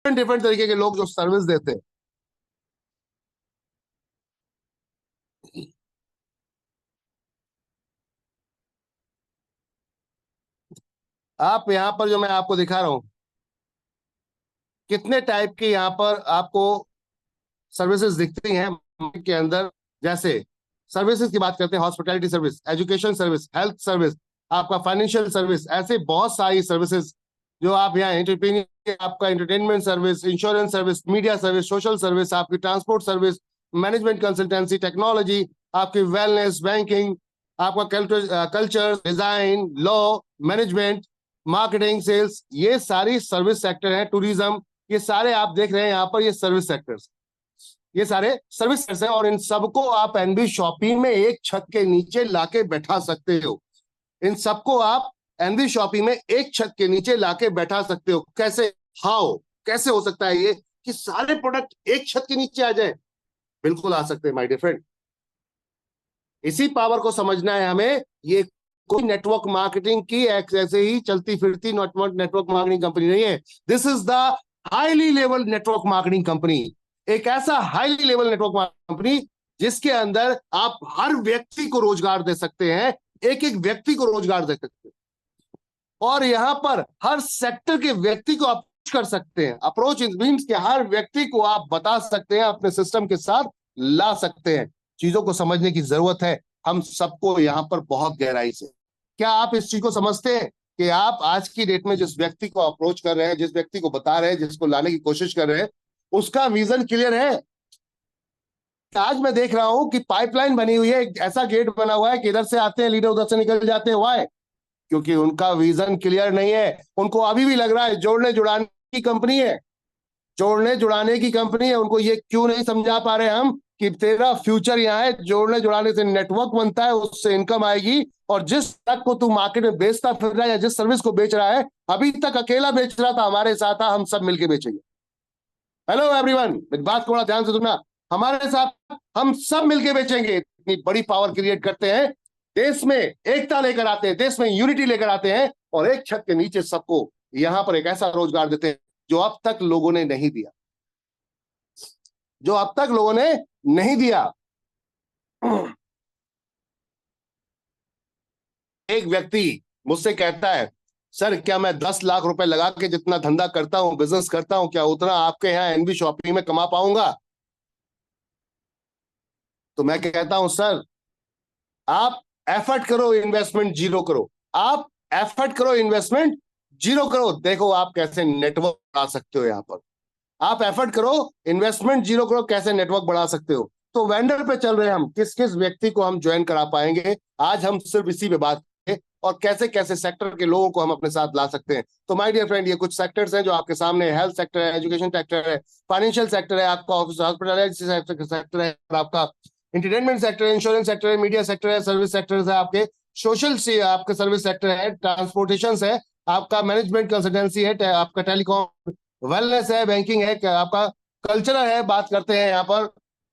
Different तरीके के लोग जो सर्विस देते हैं। आप यहाँ पर जो मैं आपको दिखा रहा हूं, कितने टाइप की यहाँ पर आपको सर्विसेज दिखती हैं के अंदर। जैसे सर्विसेज की बात करते हैं, hospitality service, education service, health service, आपका फाइनेंशियल सर्विस, ऐसे बहुत सारी सर्विसेज जो आप यहाँ एंटरप्रेन्योर, आपका entertainment service, insurance service, media service, social service, आपकी transport service, management consultancy, technology, आपकी वेलनेस, बैंकिंग, आपका culture, design, law, management, marketing, sales, ये सारी सर्विस सेक्टर है। टूरिज्म, ये सारे आप देख रहे हैं यहाँ पर, ये सर्विस सेक्टर्स, ये सारे सर्विस सेक्टर्स हैं। और इन सबको आप एनबी शॉपी में एक छत के नीचे लाके बैठा सकते हो। इन सबको आप एनबी शॉपी में एक छत के नीचे लाके बैठा सकते हो। कैसे? हाउ? कैसे हो सकता है ये कि सारे प्रोडक्ट एक छत के नीचे आ जाए? बिल्कुल आ सकते हैं माय डियर फ्रेंड। इसी पावर को समझना है हमें। ये कोई नेटवर्क मार्केटिंग की ऐसे ही चलती फिरती नेटवर्क मार्केटिंग कंपनी नहीं है। This is the highly level network marketing company. एक ऐसा highly level network marketing company जिसके अंदर आप हर व्यक्ति को रोजगार दे सकते हैं, एक एक व्यक्ति को रोजगार दे सकते हैं। और यहां पर हर सेक्टर के व्यक्ति को आप कर सकते हैं। अप्रोच मीन्स कि हर व्यक्ति को आप बता सकते हैं, अपने सिस्टम के साथ ला सकते हैं। चीजों को समझने की जरूरत है हम सबको यहां पर बहुत गहराई से। क्या आप इस चीज को समझते हैं कि आप आज की डेट में जिस व्यक्ति को अप्रोच कर रहे हैं, जिस व्यक्ति को बता रहे हैं, जिसको लाने की कोशिश कर रहे हैं, उसका विजन क्लियर है? आज मैं देख रहा हूं कि पाइपलाइन बनी हुई है, एक ऐसा गेट बना हुआ है कि इधर से आते हैं लीडर, उधर से निकल जाते हैं। वाई? क्योंकि उनका विजन क्लियर नहीं है। उनको अभी भी लग रहा है जोड़ने जुड़ाने की कंपनी है, जोड़ने जुड़ाने की कंपनी है। उनको ये क्यों नहीं समझा पा रहे हम कि तेरा फ्यूचर यहाँ है, जोड़ने जुड़ाने से नेटवर्क बनता है, उससे इनकम आएगी। और जिस तक को तू मार्केट में बेचता फिर रहा है या जिस सर्विस को बेच रहा है, अभी तक अकेला बेच रहा था, हमारे साथ था, हम सब मिलकर बेचेंगे। हेलो एवरीवन, बात को बड़ा ध्यान से सुनना। हमारे साथ हम सब मिलकर बेचेंगे। इतनी बड़ी पावर क्रिएट करते हैं, देश में एकता लेकर आते हैं, देश में यूनिटी लेकर आते हैं, और एक छत के नीचे सबको यहां पर एक ऐसा रोजगार देते हैं जो अब तक लोगों ने नहीं दिया, जो अब तक लोगों ने नहीं दिया। एक व्यक्ति मुझसे कहता है, सर क्या मैं 10 लाख रुपए लगा के जितना धंधा करता हूं, बिजनेस करता हूं, क्या उतना आपके यहाँ एनबी शॉपिंग में कमा पाऊंगा? तो मैं कहता हूं, सर आप एफर्ट करो, इन्वेस्टमेंट जीरो करो। आप एफर्ट करो, इन्वेस्टमेंट जीरो करो। देखो आप कैसे नेटवर्क बढ़ा सकते हो। यहां पर आप एफर्ट करो, इन्वेस्टमेंट जीरो करो, कैसे नेटवर्क बढ़ा सकते हो। तो वेंडर पे चल रहे हैं हम, किस किस व्यक्ति को हम ज्वाइन करा पाएंगे। आज हम सिर्फ इसी पे बात करें, और कैसे कैसे सेक्टर के लोगों को हम अपने साथ ला सकते हैं। तो माय डियर फ्रेंड, ये कुछ सेक्टर्स हैं जो आपके सामने। हेल्थ सेक्टर है, एजुकेशन सेक्टर है, फाइनेंशियल सेक्टर है, आपका हॉस्पिटैलिटी सेक्टर है, आपका एंटरटेनमेंट सेक्टर है, इंश्योरेंस सेक्टर है, मीडिया सेक्टर है, सर्विस सेक्टर है, आपके सोशल से आपके सर्विस सेक्टर है, ट्रांसपोर्टेशन है, आपका मैनेजमेंट कंसल्टेंसी है, आपका टेलीकॉम, वेलनेस है, बैंकिंग है, आपका कल्चरल है, बात करते हैं यहाँ पर,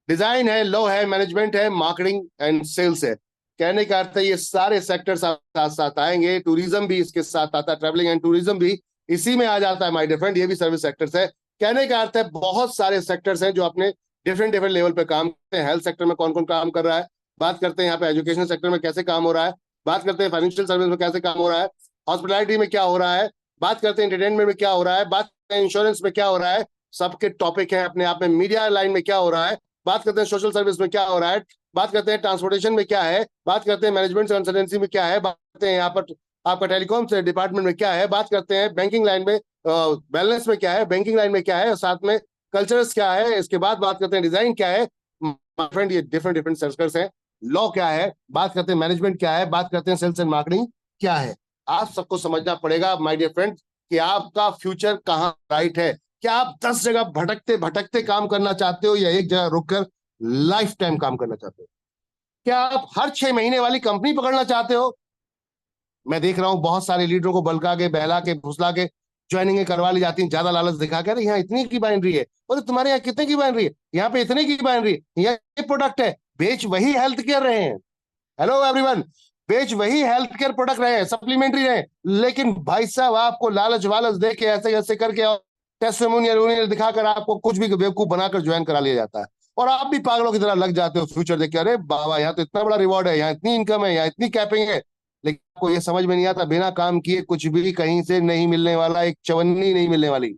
डिजाइन है, लॉ है, मैनेजमेंट है, मार्केटिंग एंड सेल्स है। कहने का अर्थ है ये सारे सेक्टर्स साथ साथ आएंगे। टूरिज्म भी इसके साथ आता है, ट्रैवलिंग एंड टूरिज्म भी इसी में आ जाता है माय डियर फ्रेंड, ये भी सर्विस सेक्टर्स है। कहने का अर्थ है बहुत सारे सेक्टर्स हैं जो अपने डिफरेंट डिफरेंट लेवल पे काम करते हैं। हेल्थ सेक्टर में कौन कौन काम कर रहा है, बात करते हैं यहाँ पे एजुकेशन सेक्टर में कैसे काम हो रहा है, बात करते हैं फाइनेंशियल सर्विस में कैसे काम हो रहा है, हॉस्पिटैलिटी में क्या हो रहा है, बात करते हैं एंटरटेनमेंट में क्या हो रहा है, बात करते हैं इंश्योरेंस में क्या हो रहा है। सबके टॉपिक है अपने आप में। मीडिया लाइन में क्या हो रहा है, बात करते हैं सोशल सर्विस में क्या हो रहा है, बात करते हैं ट्रांसपोर्टेशन में क्या है, बात करते हैं मैनेजमेंट कंसल्टेंसी में क्या है, बात करते हैं यहाँ पर आपका टेलीकॉम से डिपार्टमेंट में क्या है, बात करते हैं बैंकिंग लाइन में बैलेंस में क्या है, बैंकिंग लाइन में क्या है, और साथ में कल्चर्स क्या है, इसके बाद बात करते हैं डिजाइन क्या है। फ्रेंड ये डिफरेंट डिफरेंट सर्कल्स हैं। लॉ क्या है, बात करते हैं मैनेजमेंट क्या है, बात करते हैं सेल्स एंड मार्केटिंग क्या है। आप सबको समझना पड़ेगा माय डियर फ्रेंड कि आपका फ्यूचर कहाँ राइट है। क्या आप 10 जगह भटकते भटकते काम करना चाहते हो, या एक जगह रुककर लाइफ टाइम काम करना चाहते हो? क्या आप हर 6 महीने वाली कंपनी पकड़ना चाहते हो? मैं देख रहा हूं बहुत सारे लीडरों को बलका के, बहला के, फुसला के ज्वाइनिंग करवा ली जाती है, ज्यादा लालच दिखा के। अरे यहाँ इतनी की बाइनरी है, और तुम्हारे यहाँ कितने की बाइनरी है, यहाँ पे इतने की बाइनरी है, यहाँ ये प्रोडक्ट है। बेच वही हेल्थ केयर रहे हैं, हेलो एवरीवन, बेच वही हेल्थ केयर प्रोडक्ट रहे हैं, सप्लीमेंट्री रहे, लेकिन भाई साहब आपको लालच वालच दे के ऐसे ऐसे करके टेस्टिमोनियल दिखाकर आपको कुछ भी बेवकूफ बनाकर ज्वाइन करा लिया जाता है, और आप भी पागलों की तरह लग जाते हो फ्यूचर देख के, अरे बाबा यहाँ तो इतना बड़ा रिवॉर्ड है, यहाँ इतनी इनकम है, यहाँ इतनी कैपिंग है। लेकिन आपको ये समझ में नहीं आता, बिना काम किए कुछ भी कहीं से नहीं मिलने वाला, एक चवन्नी नहीं मिलने वाली।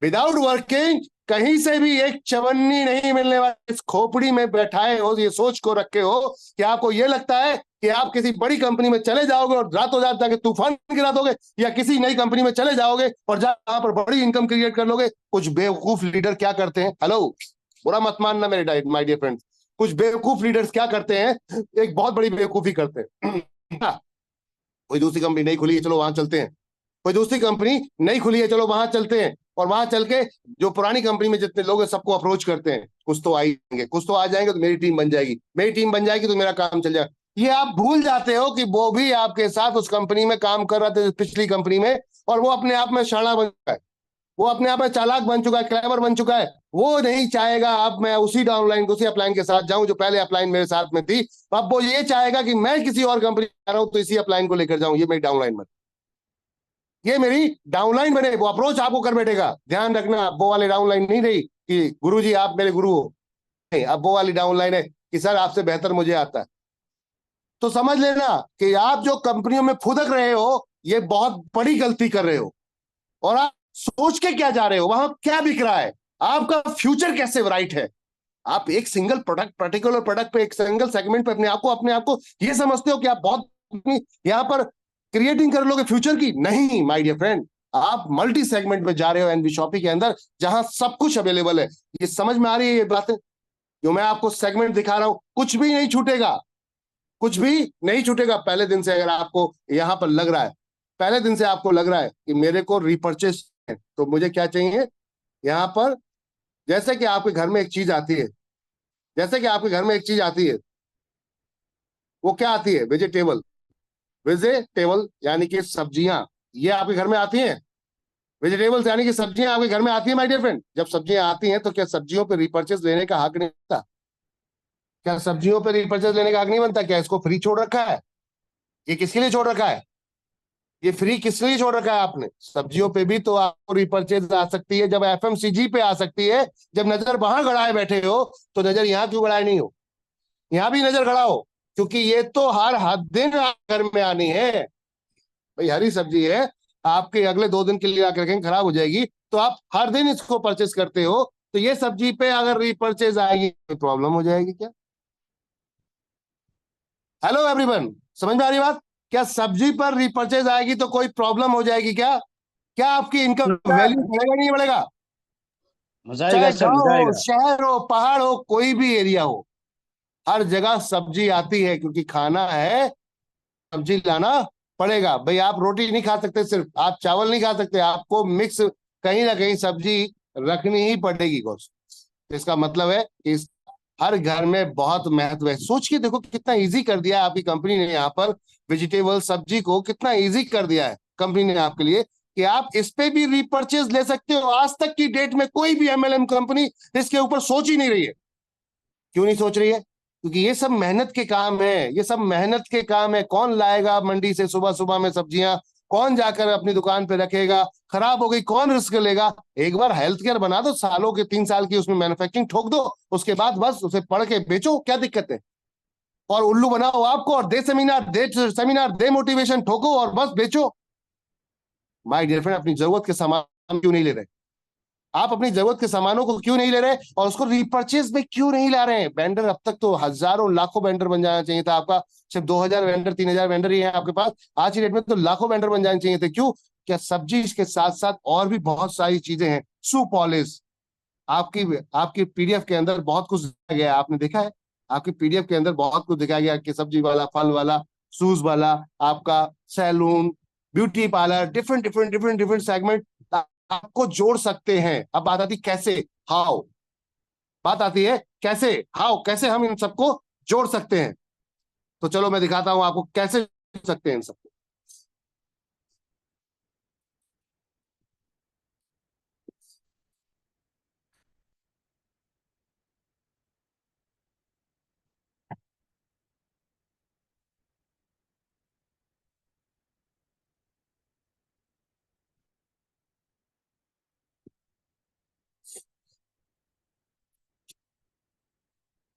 विदाउट वर्किंग कहीं से भी एक चवन्नी नहीं मिलने वाली। इस खोपड़ी में बैठाए हो, ये सोच को रखे हो कि आपको ये लगता है कि आप किसी बड़ी कंपनी में चले जाओगे और रातों रात जाके तूफान गिरा दोगे, या किसी नई कंपनी में चले जाओगे और जहां पर बड़ी इनकम क्रिएट कर लोगे। कुछ बेवकूफ लीडर क्या करते हैं, हेलो, बुरा मत मानना मेरे माय डियर फ्रेंड्स, कुछ बेवकूफ लीडर्स क्या करते हैं, एक बहुत बड़ी बेवकूफी करते हैं। कोई दूसरी कंपनी नहीं खुली है, चलो वहां चलते हैं। कोई दूसरी कंपनी नहीं खुली है, चलो वहां चलते हैं। और वहां चल के जो पुरानी कंपनी में जितने लोग हैं सबको अप्रोच करते हैं, कुछ तो आएंगे, कुछ तो आ जाएंगे, तो मेरी टीम बन जाएगी, मेरी टीम बन जाएगी तो मेरा काम चल जाएगा। ये आप भूल जाते हो कि वो भी आपके साथ उस कंपनी में काम कर रहे थे, पिछली कंपनी में, और वो अपने आप में शाना बन चुका है, वो अपने आप में चालाक बन चुका है, क्लेवर बन चुका है। वो नहीं चाहेगा अब मैं उसी डाउनलाइन उसी अपलाइन के साथ जाऊं जो पहले अपलाइन मेरे साथ में थी। अब वो ये चाहेगा कि मैं किसी और कंपनी में जा रहा हूं तो इसी अपलाइन को लेकर जाऊं, ये मेरी डाउनलाइन में, ये मेरी डाउनलाइन बने। वो अप्रोच आपको कर बैठेगा, ध्यान रखना, वो वाले डाउनलाइन नहीं रही कि गुरुजी आप मेरे गुरु हो, नहीं, अब वो वाली डाउनलाइन है कि सर आपसे बेहतर मुझे आता है। तो समझ लेना कि आप जो कंपनियों में फुदक रहे हो, ये बहुत बड़ी गलती कर रहे हो। और आप सोच के क्या जा रहे हो, वहां क्या बिक रहा है, आपका फ्यूचर कैसे राइट है। आप एक सिंगल प्रोडक्ट, पर्टिकुलर प्रोडक्ट पे, एक सिंगल सेगमेंट पे अपने आप को ये समझते हो कि आप बहुत यहां पर क्रिएटिंग कर लोगे फ्यूचर की, नहीं माय डियर फ्रेंड। आप मल्टी सेगमेंट में जा रहे हो एनबी शॉपी के अंदर, जहां सब कुछ अवेलेबल है। ये समझ में आ रही है ये बातें, जो मैं आपको सेगमेंट दिखा रहा हूं, कुछ भी नहीं छूटेगा, कुछ भी नहीं छूटेगा। पहले दिन से अगर आपको यहां पर लग रहा है, पहले दिन से आपको लग रहा है कि मेरे को रिपर्चेस है, तो मुझे क्या चाहिए यहां पर, जैसे कि आपके घर में एक चीज आती है, जैसे कि आपके घर में एक चीज आती है, वो क्या आती है, वेजिटेबल, वेजिटेबल यानी कि सब्जियां, ये आपके घर में आती हैं। वेजिटेबल्स यानी कि सब्जियां आपके घर में आती है माय डियर फ्रेंड। जब सब्जियां आती हैं तो क्या सब्जियों पर रिपर्चेस लेने का हक नहीं बनता? क्या सब्जियों पर रिपर्चेस लेने का हक नहीं बनता? क्या इसको फ्री छोड़ रखा है? ये किसके लिए छोड़ रखा है? ये फ्री किस लिए छोड़ रखा है आपने? सब्जियों पे भी तो आपको रिपर्चेज आ सकती है, जब एफएमसीजी पे आ सकती है। जब नजर वहां गड़ाए बैठे हो, तो नजर यहाँ क्यों गड़ाए नहीं हो? यहाँ भी नजर गड़ाओ, क्योंकि ये तो हर दिन घर में आनी है। भाई हरी सब्जी है, आपके अगले 2 दिन के लिए आकर रखेंगे, खराब हो जाएगी, तो आप हर दिन इसको परचेस करते हो, तो ये सब्जी पे अगर रिपर्चेज आएगी तो प्रॉब्लम हो जाएगी क्या? हेलो एवरीवन, समझ में आ रही बात? क्या सब्जी पर रिपर्चेज आएगी तो कोई प्रॉब्लम हो जाएगी क्या? क्या आपकी इनकम वैल्यू सर, बढ़ेगा नहीं बढ़ेगा? मजा आएगा चाहे सर, गांव मजा हो, आएगा। शहर हो, पहाड़ हो, कोई भी एरिया हो, हर जगह सब्जी आती है, क्योंकि खाना है, सब्जी लाना पड़ेगा। भाई आप रोटी नहीं खा सकते, सिर्फ आप चावल नहीं खा सकते, आपको मिक्स कहीं ना कहीं सब्जी रखनी ही पड़ेगी कुछ। इसका मतलब है कि हर घर में बहुत महत्व है। सोच के देखो कितना इजी कर दिया है आपकी कंपनी ने, यहाँ पर वेजिटेबल सब्जी को कितना इजी कर दिया है कंपनी ने आपके लिए, कि आप इस पे भी रिपर्चेज ले सकते हो। आज तक की डेट में कोई भी एमएलएम कंपनी इसके ऊपर सोच ही नहीं रही है। क्यों नहीं सोच रही है? क्योंकि ये सब मेहनत के काम है, ये सब मेहनत के काम है। कौन लाएगा मंडी से सुबह सुबह में सब्जियां, कौन जाकर अपनी दुकान पे रखेगा, खराब हो गई कौन रिस्क लेगा? एक बार हेल्थ केयर बना दो, सालों के 3 साल की उसमें मैन्युफैक्चरिंग ठोक दो, उसके बाद बस उसे पढ़ के बेचो, क्या दिक्कत है? और उल्लू बनाओ आपको, और दे सेमिनार दे मोटिवेशन, ठोको और बस बेचो। माय डियर फ्रेंड, अपनी जरूरत के सामान क्यों नहीं ले रहे? आप अपनी जरूरत के सामानों को क्यों नहीं ले रहे, और उसको रिपर्चेज में क्यों नहीं ला रहे हैं? वेंडर अब तक तो हजारों लाखों वेंडर बन जाना चाहिए था आपका, सिर्फ 2,000 वेंडर 3,000 वेंडर ही है आपके पास। आज की डेट में तो लाखों वेंडर बन जाने चाहिए थे। क्यों? क्या सब्जी के साथ साथ और भी बहुत सारी चीजें हैं, शू पॉलिश, आपकी आपकी पीडीएफ के अंदर बहुत कुछ दिखाया गया है, आपने देखा है? आपकी पीडीएफ के अंदर बहुत कुछ दिखाया गया कि सब्जी वाला, फल वाला, शूज वाला, आपका salon, beauty parlour, different different different different segment आपको जोड़ सकते हैं। अब बात आती कैसे, हाउ, बात आती है कैसे, हाउ, कैसे हम इन सबको जोड़ सकते हैं। तो चलो मैं दिखाता हूं आपको कैसे जोड़ सकते हैं इन सबको।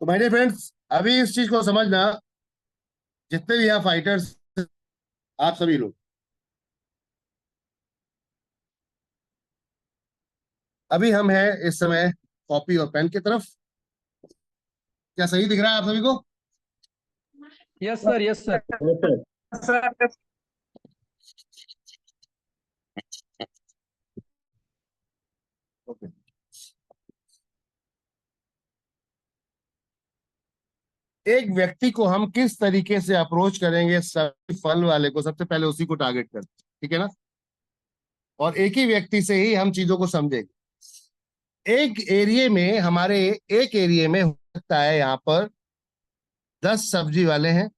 तो माय डियर फ्रेंड्स, अभी इस चीज को समझना, जितने भी यहाँ फाइटर्स, आप सभी लोग, अभी हम हैं इस समय कॉपी और पेन की तरफ। क्या सही दिख रहा है आप सभी को? Yes sir, yes sir. Okay. एक व्यक्ति को हम किस तरीके से अप्रोच करेंगे, सभी फल वाले को सबसे पहले उसी को टारगेट करते हैं, ठीक है ना? और एक ही व्यक्ति से ही हम चीजों को समझेंगे। एक एरिया में, हमारे एक एरिया में हो सकता है यहाँ पर 10 सब्जी वाले हैं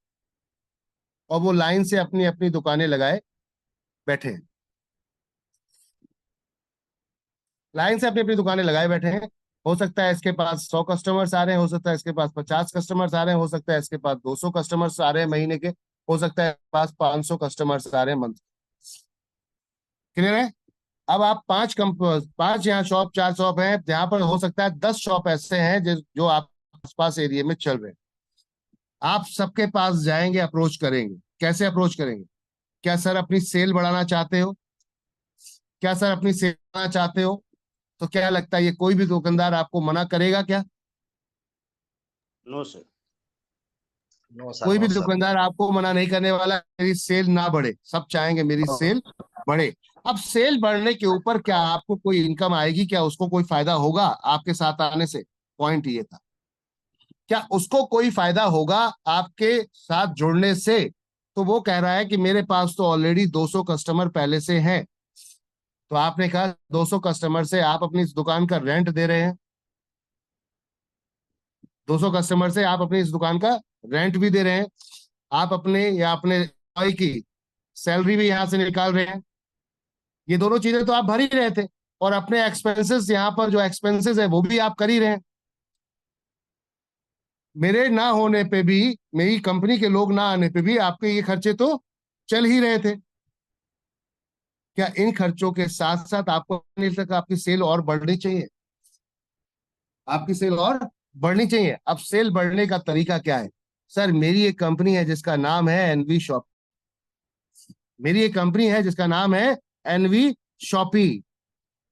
और वो लाइन से अपनी अपनी दुकानें लगाए बैठे हैं। लाइन से अपनी अपनी दुकानें लगाए बैठे हैं। हो सकता है इसके पास 100 कस्टमर्स आ रहे हैं, हो सकता है इसके पास 50 कस्टमर्स आ रहे हैं, हो सकता है इसके पास 200 कस्टमर्स आ रहे हैं महीने के, हो सकता है इसके पास 500 कस्टमर्स आ रहे हैं मंथ। क्लियर है? अब आप पांच यहाँ शॉप, 4 शॉप है, जहां पर हो सकता है 10 शॉप ऐसे हैं जो आप आसपास एरिया में चल रहे हैं। आप सबके पास जाएंगे, अप्रोच करेंगे। कैसे अप्रोच करेंगे? क्या सर अपनी सेल बढ़ाना चाहते हो? क्या सर अपनी सेल बढ़ाना चाहते हो? तो क्या लगता है ये कोई भी दुकानदार आपको मना करेगा क्या? No sir. नो सर, कोई भी नो सर। दुकानदार आपको मना नहीं करने वाला है, मेरी सेल ना बढ़े। सब चाहेंगे मेरी सेल बढ़े। अब सेल बढ़ने के ऊपर क्या आपको कोई इनकम आएगी? क्या उसको कोई फायदा होगा आपके साथ आने से? पॉइंट ये था, क्या उसको कोई फायदा होगा आपके साथ जुड़ने से? तो वो कह रहा है कि मेरे पास तो ऑलरेडी 200 कस्टमर पहले से हैं। तो आपने कहा 200 कस्टमर से आप अपनी इस दुकान का रेंट दे रहे हैं, 200 कस्टमर से आप अपनी इस दुकान का रेंट भी दे रहे हैं, आप अपने या अपने एम्प्लॉय की सैलरी भी यहां से निकाल रहे हैं। ये दोनों चीजें तो आप भर ही रहे थे, और अपने एक्सपेंसेस, यहाँ पर जो एक्सपेंसेस है वो भी आप कर ही रहे हैं। मेरे ना होने पे भी, मेरी कंपनी के लोग ना आने पे भी आपके ये खर्चे तो चल ही रहे थे। क्या इन खर्चों के साथ साथ आपको नहीं लगता आपकी सेल और बढ़नी चाहिए? आपकी सेल और बढ़नी चाहिए। अब सेल बढ़ने का तरीका क्या है? सर मेरी एक कंपनी है जिसका नाम है एनवी शॉप। मेरी एक कंपनी है जिसका नाम है NV shoppe.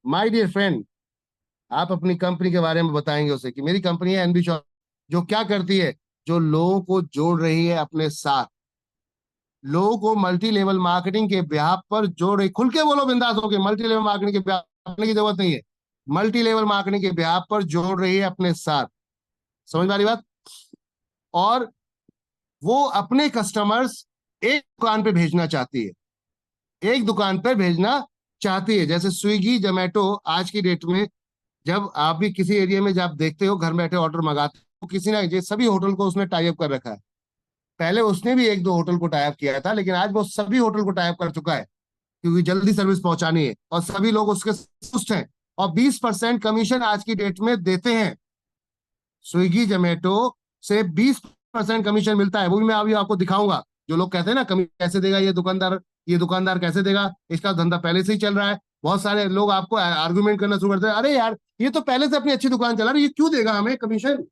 My dear friend, आप अपनी कंपनी के बारे में बताएंगे उसे कि मेरी कंपनी है एनवी शॉप, जो क्या करती है, जो लोगों को जोड़ रही है अपने साथ, लोगों को मल्टी लेवल मार्केटिंग के ब्याह पर जोड़ रही। खुल के बोलो बिंदास होके, मल्टी लेवल मार्केटिंग के ब्याह करने की जरूरत नहीं है। मल्टी लेवल मार्केटिंग के ब्याह पर जोड़ रही है अपने साथ। समझ में आ रही बात? और वो अपने कस्टमर्स एक दुकान पे भेजना चाहती है, एक दुकान पर भेजना चाहती है। जैसे स्विगी जोमेटो आज की डेट में, जब आप भी किसी एरिया में जब देखते हो घर बैठे ऑर्डर मंगाते हो, किसी ना, ये सभी होटल को उसने टाई अप कर रखा है। पहले उसने भी एक दो होटल को टाई अप किया था, लेकिन आज वो सभी होटल को टाई अप कर चुका है, क्योंकि जल्दी सर्विस पहुंचानी है और सभी लोग उसके संतुष्ट हैं। और 20% कमीशन आज की डेट में देते हैं। स्विगी जोमेटो से 20% कमीशन मिलता है, वो भी मैं अभी आपको दिखाऊंगा। जो लोग कहते हैं ना कमीशन कैसे देगा ये दुकानदार, ये दुकानदार कैसे देगा, इसका धंधा पहले से ही चल रहा है। बहुत सारे लोग आपको आर्गुमेंट करना शुरू करते हैं, अरे यार ये तो पहले से अपनी अच्छी दुकान चला रही है, ये क्यों देगा हमें कमीशन?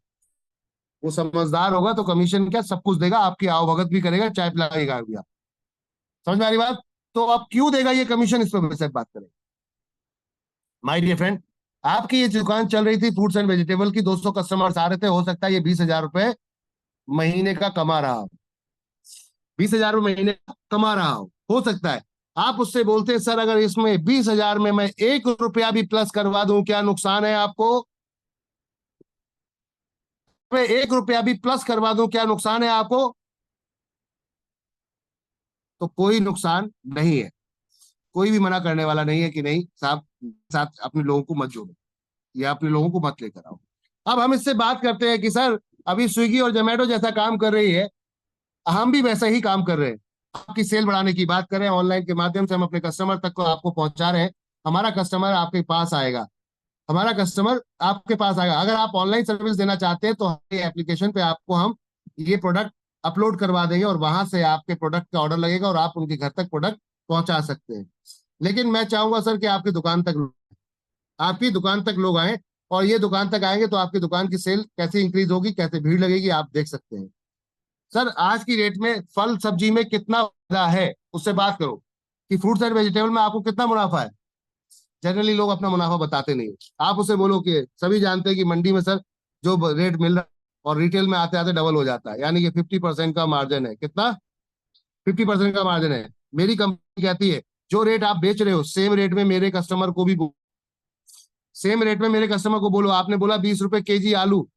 वो समझदार होगा तो कमीशन क्या सब कुछ देगा, आपकी आवभगत भी करेगा, चाय पिलाएगा भी आप। समझ में आ रही बात? तो अब क्यों देगा ये कमीशन, इस पर वैसे बात करें। माय डियर फ्रेंड, आपकी ये दुकान चल रही थी फ्रूट्स एंड वेजिटेबल की, 200 कस्टमर्स आ रहे थे, हो सकता है ये 20,000 रुपए महीने का कमा रहा हो, 20,000 रुपए महीने का कमा रहा हो सकता है। आप उससे बोलते हैं सर अगर इसमें 20,000 में मैं 1 रुपया भी प्लस करवा दूं, क्या नुकसान है आपको? मैं 1 रुपया भी प्लस करवा दूं, क्या नुकसान है आपको? तो कोई नुकसान नहीं है। कोई भी मना करने वाला नहीं है कि नहीं साहब, साथ अपने लोगों को मत जोड़ो या अपने लोगों को मत लेकर आओ। अब हम इससे बात करते हैं कि सर अभी स्विगी और जोमेटो जैसा काम कर रही है, हम भी वैसा ही काम कर रहे हैं। आपकी सेल बढ़ाने की बात करें, ऑनलाइन के माध्यम से हम अपने कस्टमर तक को आपको पहुंचा रहे हैं। हमारा कस्टमर आपके पास आएगा, हमारा कस्टमर आपके पास आएगा। अगर आप ऑनलाइन सर्विस देना चाहते हैं तो हमारे एप्लीकेशन पे आपको हम ये प्रोडक्ट अपलोड करवा देंगे और वहां से आपके प्रोडक्ट का ऑर्डर लगेगा और आप उनके घर तक प्रोडक्ट पहुंचा सकते हैं। लेकिन मैं चाहूंगा सर कि आपकी दुकान तक लोग आए और ये दुकान तक आएंगे तो आपकी दुकान की सेल कैसे इंक्रीज होगी, कैसे भीड़ लगेगी, आप देख सकते हैं। सर आज की डेट में फल सब्जी में कितना फायदा है उससे बात करो, कि फ्रूट्स एंड वेजिटेबल में आपको कितना मुनाफा है। जनरली लोग अपना मुनाफा बताते नहीं है। आप उसे बोलो कि सभी जानते हैं कि मंडी में सर जो रेट मिल रहा है और रिटेल में आते आते डबल हो जाता है, यानी कि 50% का मार्जिन है। कितना? 50% का मार्जिन है। मेरी कंपनी कहती है जो रेट आप बेच रहे हो सेम रेट में मेरे कस्टमर को भी, सेम रेट में मेरे कस्टमर को बोलो। आपने बोला 20 रुपए केजी आलू,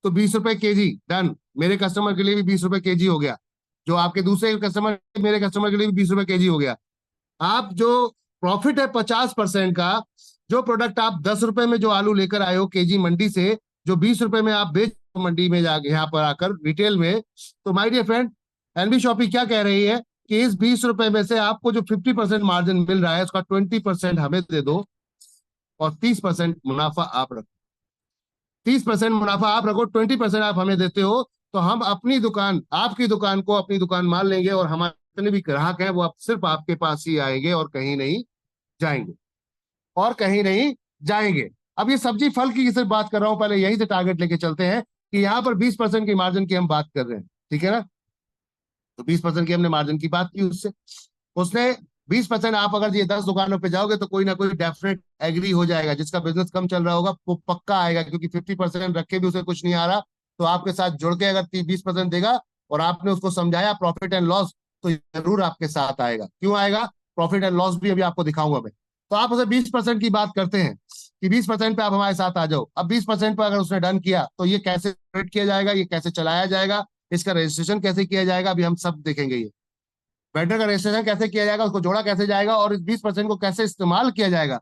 तो 20 रुपए केजी डन, मेरे कस्टमर के लिए भी 20 रुपए केजी हो गया। जो आपके दूसरे कस्टमर, मेरे कस्टमर के लिए भी 20 रुपए केजी हो गया। आप जो प्रॉफिट है 50% का, जो प्रोडक्ट आप 10 रुपए में जो आलू लेकर आए हो केजी मंडी से, जो 20 रुपए में आप बेच मंडी में जाके यहाँ पर आकर रिटेल में, तो my dear friend NB shoppe क्या कह रही है कि इस 20 रुपए में से आपको जो 50% मार्जिन मिल रहा है उसका 20% हमें दे दो और 30% मुनाफा आप रखो। 30% मुनाफा आप रखो, 20% आप हमें देते हो, तो हम अपनी दुकान, आपकी दुकान को अपनी दुकान मान लेंगे और हमारे जितने भी ग्राहक हैं वो आप सिर्फ आपके पास ही आएंगे और कहीं नहीं जाएंगे, और कहीं नहीं जाएंगे। अब ये सब्जी फल की सिर्फ बात कर रहा हूं, पहले यहीं से टारगेट लेके चलते हैं कि यहाँ पर 20% की मार्जिन की हम बात कर रहे हैं, ठीक है ना। तो 20% की हमने मार्जिन की बात की उससे, उसने 20%, आप अगर ये 10 दुकानों पे जाओगे तो कोई ना कोई डेफिनेट एग्री हो जाएगा, जिसका बिजनेस कम चल रहा होगा वो पक्का आएगा, क्योंकि 50% रख के भी उसे कुछ नहीं आ रहा, तो आपके साथ जुड़ के अगर 20% देगा और आपने उसको समझाया प्रॉफिट एंड लॉस, तो जरूर आपके साथ आएगा। क्यों आएगा? प्रॉफिट एंड लॉस भी अभी आपको दिखाऊंगा मैं। तो आप उसे 20% की बात करते हैं कि 20% पे आप हमारे साथ आ जाओ। अब 20% पे अगर उसने डन किया तो ये कैसे रेट किया जाएगा, ये कैसे चलाया जाएगा, इसका रजिस्ट्रेशन कैसे किया जाएगा, अभी हम सब देखेंगे। ये वेंडर का रजिस्ट्रेशन कैसे किया जाएगा, उसको जोड़ा कैसे जाएगा और इस 20% को कैसे इस्तेमाल किया जाएगा,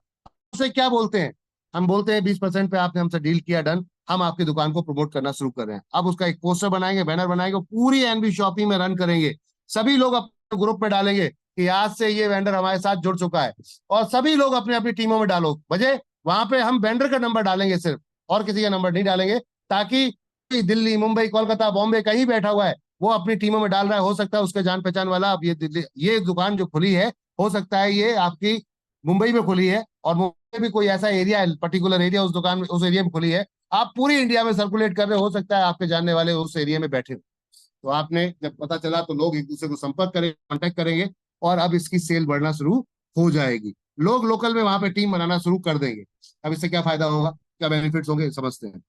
उसे क्या बोलते हैं। हम बोलते हैं 20% पे आपने हमसे डील किया, डन, हम आपकी दुकान को प्रमोट करना शुरू कर रहे हैं। अब उसका एक पोस्टर बनाएंगे, बैनर बनाएंगे, पूरी एनबी शॉपिंग में रन करेंगे, सभी लोग अपने ग्रुप में डालेंगे कि आज से ये वेंडर हमारे साथ जुड़ चुका है, और सभी लोग अपनी अपनी टीमों में डालो बजे। वहां पे हम वेंडर का नंबर डालेंगे सिर्फ, और किसी का नंबर नहीं डालेंगे, ताकि दिल्ली, मुंबई, कोलकाता, बॉम्बे कहीं बैठा हुआ है वो अपनी टीमों में डाल रहा है, हो सकता है उसके जान पहचान वाला, अब ये दिल्ली, ये दुकान जो खुली है, हो सकता है ये आपकी मुंबई में खुली है, और मुंबई में कोई ऐसा एरिया है, पर्टिकुलर एरिया उस दुकान में, उस एरिया में खुली है। आप पूरी इंडिया में सर्कुलेट कर रहे हो सकता है आपके जानने वाले उस एरिया में बैठे हो। तो आपने जब पता चला तो लोग एक दूसरे को संपर्क करेंगे, कांटेक्ट करेंगे, और अब इसकी सेल बढ़ना शुरू हो जाएगी। लोग लोकल में वहां पे टीम बनाना शुरू कर देंगे। अब इससे क्या फायदा होगा, क्या बेनिफिट्स होंगे, समझते हैं।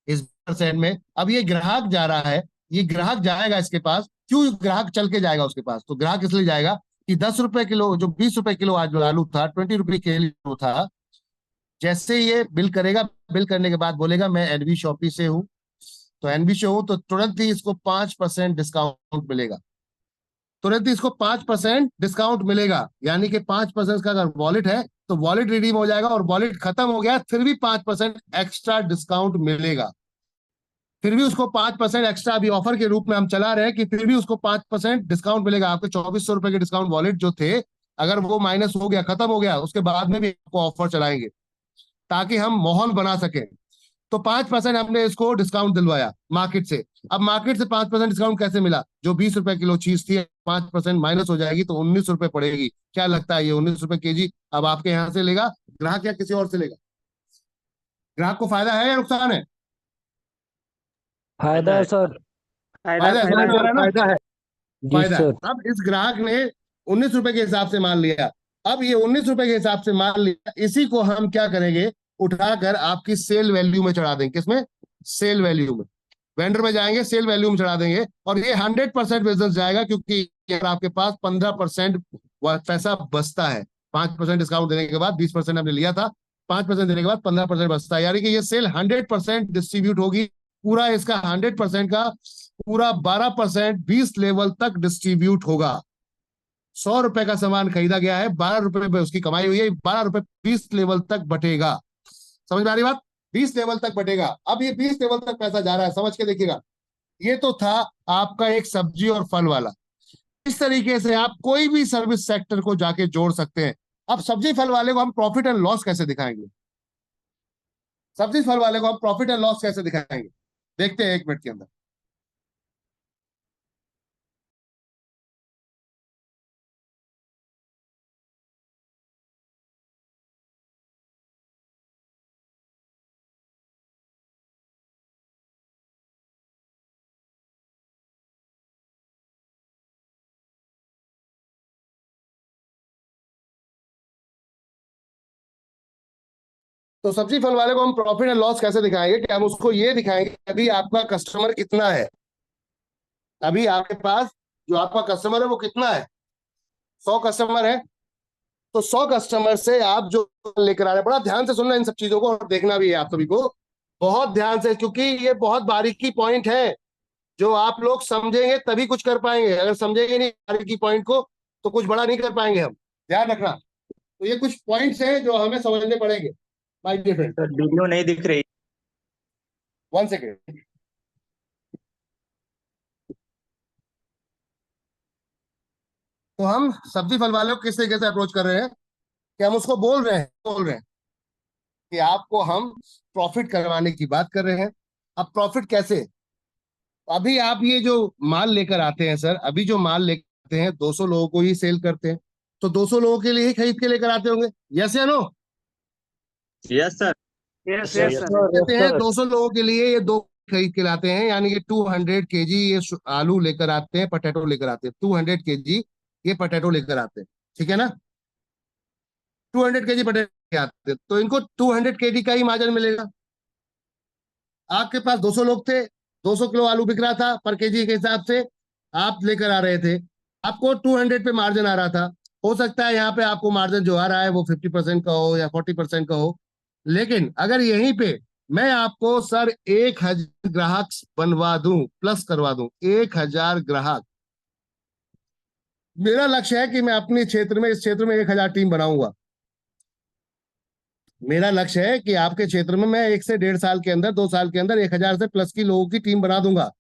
इस परसेंट में अब ये ग्राहक जा रहा है, ये ग्राहक जाएगा इसके पास, क्यों ग्राहक चल के जाएगा उसके पास? तो ग्राहक इसलिए जाएगा कि 10 रुपए किलो, जो 20 रुपए किलो आज जो आलू था, 20 रुपए किलो था, जैसे ये बिल करेगा, बिल करने के बाद बोलेगा मैं एनबी शॉपी से हूँ, तो एनबी से हूँ, तो तुरंत ही इसको 5% डिस्काउंट मिलेगा। तुरंत ही इसको 5% डिस्काउंट मिलेगा, यानी कि 5% का अगर वॉलेट है तो वॉलेट रिडीम हो जाएगा, और वॉलेट खत्म हो गया फिर भी 5% एक्स्ट्रा डिस्काउंट मिलेगा। फिर भी उसको 5% एक्स्ट्रा अभी ऑफर के रूप में हम चला रहे हैं कि फिर भी उसको 5% डिस्काउंट मिलेगा। आपके 2400 रुपए के डिस्काउंट वॉलेट जो थे, अगर वो माइनस हो गया, खत्म हो गया, उसके बाद में भी आपको ऑफर चलाएंगे ताकि हम माहौल बना सके। तो 5% हमने इसको डिस्काउंट दिलवाया मार्केट से। अब मार्केट से 5% डिस्काउंट कैसे मिला? जो 20 रुपए किलो चीज थी, 5% माइनस हो जाएगी तो 19 रुपए पड़ेगी। क्या लगता है ये 19 रुपए केजी अब आपके यहाँ से लेगा ग्राहक या किसी और से लेगा? ग्राहक को फायदा है या नुकसान है? फायदा फायदा है है। सर। फायदा फायदा है, समझ फायदा में आ रहा है ना? फायदा है। जी फायदा है। सर। अब इस ग्राहक ने 19 रुपए के हिसाब से मान लिया। अब ये 19 रुपए के हिसाब से मान लिया, इसी को हम क्या करेंगे, उठाकर आपकी सेल वैल्यू में चढ़ा देंगे। किसमें? सेल वैल्यू में। वेंडर में जाएंगे, सेल वैल्यू में चढ़ा देंगे, और ये 100% बिजनेस जाएगा, क्योंकि अगर आपके पास 15% पैसा बचता है, 5% डिस्काउंट देने के बाद, 20% हमने लिया था, 5% देने के बाद 15% बचता है, यानी कि ये सेल 100% डिस्ट्रीब्यूट होगी। पूरा इसका 100% का पूरा 12% 20 लेवल तक डिस्ट्रीब्यूट होगा। 100 रुपए का सामान खरीदा गया है, 12 रुपए पे उसकी कमाई हुई है, 12 रुपए 20 लेवल तक बटेगा। समझ में आ रही बात? 20 लेवल तक बटेगा। अब ये 20 लेवल तक पैसा जा रहा है, समझ के देखिएगा। ये तो था आपका एक सब्जी और फल वाला। इस तरीके से आप कोई भी सर्विस सेक्टर को जाके जोड़ सकते हैं। अब सब्जी फल वाले को हम प्रॉफिट एंड लॉस कैसे दिखाएंगे? सब्जी फल वाले को हम प्रॉफिट एंड लॉस कैसे दिखाएंगे? देखते हैं 1 मिनट के अंदर। तो सब्जी फल वाले को हम प्रॉफिट एंड लॉस कैसे दिखाएंगे कि हम उसको ये दिखाएंगे कि अभी आपका कस्टमर कितना है, अभी आपके पास जो आपका कस्टमर है वो कितना है। 100 कस्टमर है, तो 100 कस्टमर से आप जो लेकर आ रहे हैं, बड़ा ध्यान से सुनना इन सब चीजों को और देखना भी है आप सभी को बहुत ध्यान से, क्योंकि ये बहुत बारीकी पॉइंट है जो आप लोग समझेंगे तभी कुछ कर पाएंगे। अगर समझेंगे नहीं बारीकी पॉइंट को तो कुछ बड़ा नहीं कर पाएंगे हम, ध्यान रखना। तो ये कुछ पॉइंट्स हैं जो हमें समझने पड़ेंगे my dear friend. Sir video नहीं दिख रही। 1 सेकेंड। तो हम सब्जी फल वाले को किस तरीके से अप्रोच कर रहे हैं कि हम उसको बोल रहे हैं कि आपको हम प्रॉफिट करवाने की बात कर रहे हैं। अब प्रॉफिट कैसे? अभी आप ये जो माल लेकर आते हैं सर, अभी जो माल लेकर आते हैं 200 लोगों को ही सेल करते हैं, तो 200 लोगों के लिए ही खरीद के लेकर आते होंगे, यस या no? Yes sir. Yes, Yes, yes, sir. sir. कहते हैं 200 लोगों के लिए ये दो खरीद के लाते हैं, यानी ये 200 केजी ये आलू लेकर आते हैं, पटेटो लेकर आते हैं, 200 केजी ये पटेटो लेकर आते हैं, ठीक है ना? 200 केजी पटेटो आते हैं, तो इनको 200 केजी का ही मार्जिन मिलेगा। आपके पास 200 लोग थे, 200 किलो आलू बिक रहा था पर केजी के हिसाब से, आप लेकर आ रहे थे, आपको 200 पे मार्जिन आ रहा था। हो सकता है यहाँ पे आपको मार्जिन जो आ रहा है वो 50% का हो या 40% का हो, लेकिन अगर यहीं पे मैं आपको सर 1000 ग्राहक बनवा दूं, प्लस करवा दूं 1000 ग्राहक, मेरा लक्ष्य है कि मैं अपने क्षेत्र में, इस क्षेत्र में 1000 टीम बनाऊंगा। मेरा लक्ष्य है कि आपके क्षेत्र में मैं 1 से 1.5 साल के अंदर, 2 साल के अंदर 1000 से प्लस की लोगों की टीम बना दूंगा।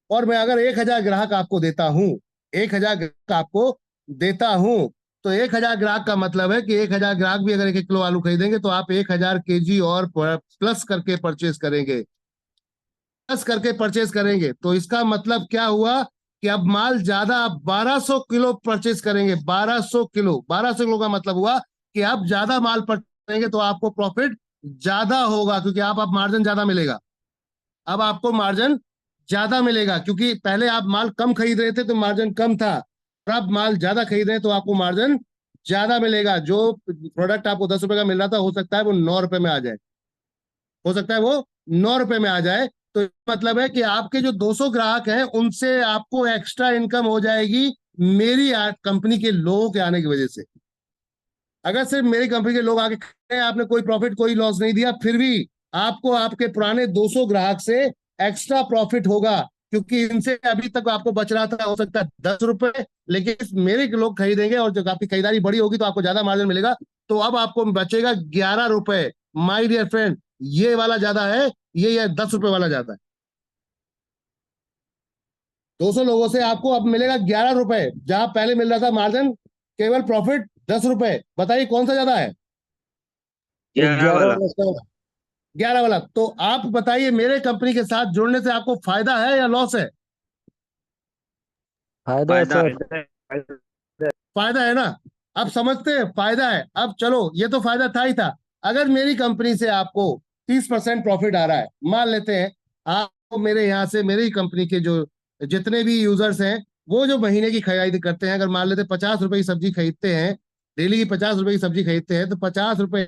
और मैं अगर 1000 ग्राहक आपको देता हूं, 1000 ग्राहक आपको देता हूं, तो 1000 ग्राहक का मतलब है कि 1000 ग्राहक भी अगर 1 किलो आलू खरीदेंगे तो आप 1000 केजी और प्लस करके परचेज करेंगे, प्लस करके परचेज करेंगे। तो इसका मतलब क्या हुआ कि अब माल ज्यादा, आप 1200 किलो परचेज करेंगे, 1200 किलो, 1200 किलो का मतलब हुआ कि आप ज्यादा माल परचेज करेंगे तो आपको प्रॉफिट ज्यादा होगा, क्योंकि आप मार्जिन ज्यादा मिलेगा। अब आपको मार्जिन ज्यादा मिलेगा, क्योंकि पहले आप माल कम खरीद रहे थे तो मार्जिन कम था, और अब माल ज्यादा खरीद रहे हैं तो आपको मार्जिन ज्यादा मिलेगा। जो प्रोडक्ट आपको 10 रुपए का मिल रहा था, हो सकता है वो 9 रुपए में आ जाए, हो सकता है वो 9 रुपए में आ जाए। तो मतलब है कि आपके जो 200 ग्राहक हैं उनसे आपको एक्स्ट्रा इनकम हो जाएगी मेरी कंपनी के लोगों के आने की वजह से। अगर सिर्फ मेरी कंपनी के लोग आके खड़े हैं, आपने कोई प्रॉफिट कोई लॉस नहीं दिया, फिर भी आपको आपके पुराने 200 ग्राहक से एक्स्ट्रा प्रॉफिट होगा, क्योंकि इनसे अभी तक आपको बच रहा था हो सकता है 10 रुपए, लेकिन मेरे के लोग खरीदेंगे और जब आपकी खरीदारी बड़ी होगी तो आपको ज्यादा मार्जिन मिलेगा, तो अब आपको बचेगा 11 रुपए। माई डियर फ्रेंड, ये वाला ज्यादा है, ये 10 रुपए वाला ज्यादा है। 200 लोगों से आपको अब मिलेगा 11 रुपए, जहां पहले मिल रहा था मार्जिन केवल प्रॉफिट 10 रुपए। बताइए कौन सा ज्यादा है? 11 वाला। 11 वाला। तो आप बताइए मेरे कंपनी के साथ जुड़ने से आपको फायदा है या लॉस है? फायदा है फायदा सर। है। फायदा है ना? अब समझते हैं फायदा है। अब चलो, ये तो फायदा था ही था। अगर मेरी कंपनी से आपको 30% प्रॉफिट आ रहा है, मान लेते हैं आपको मेरे यहाँ से, मेरी कंपनी के जो जितने भी यूजर्स हैं वो जो महीने की खरीदारी करते हैं, अगर मान लेते हैं 50 रुपए की सब्जी खरीदते हैं, डेली की 50 रुपए की सब्जी खरीदते हैं, तो 50 रुपए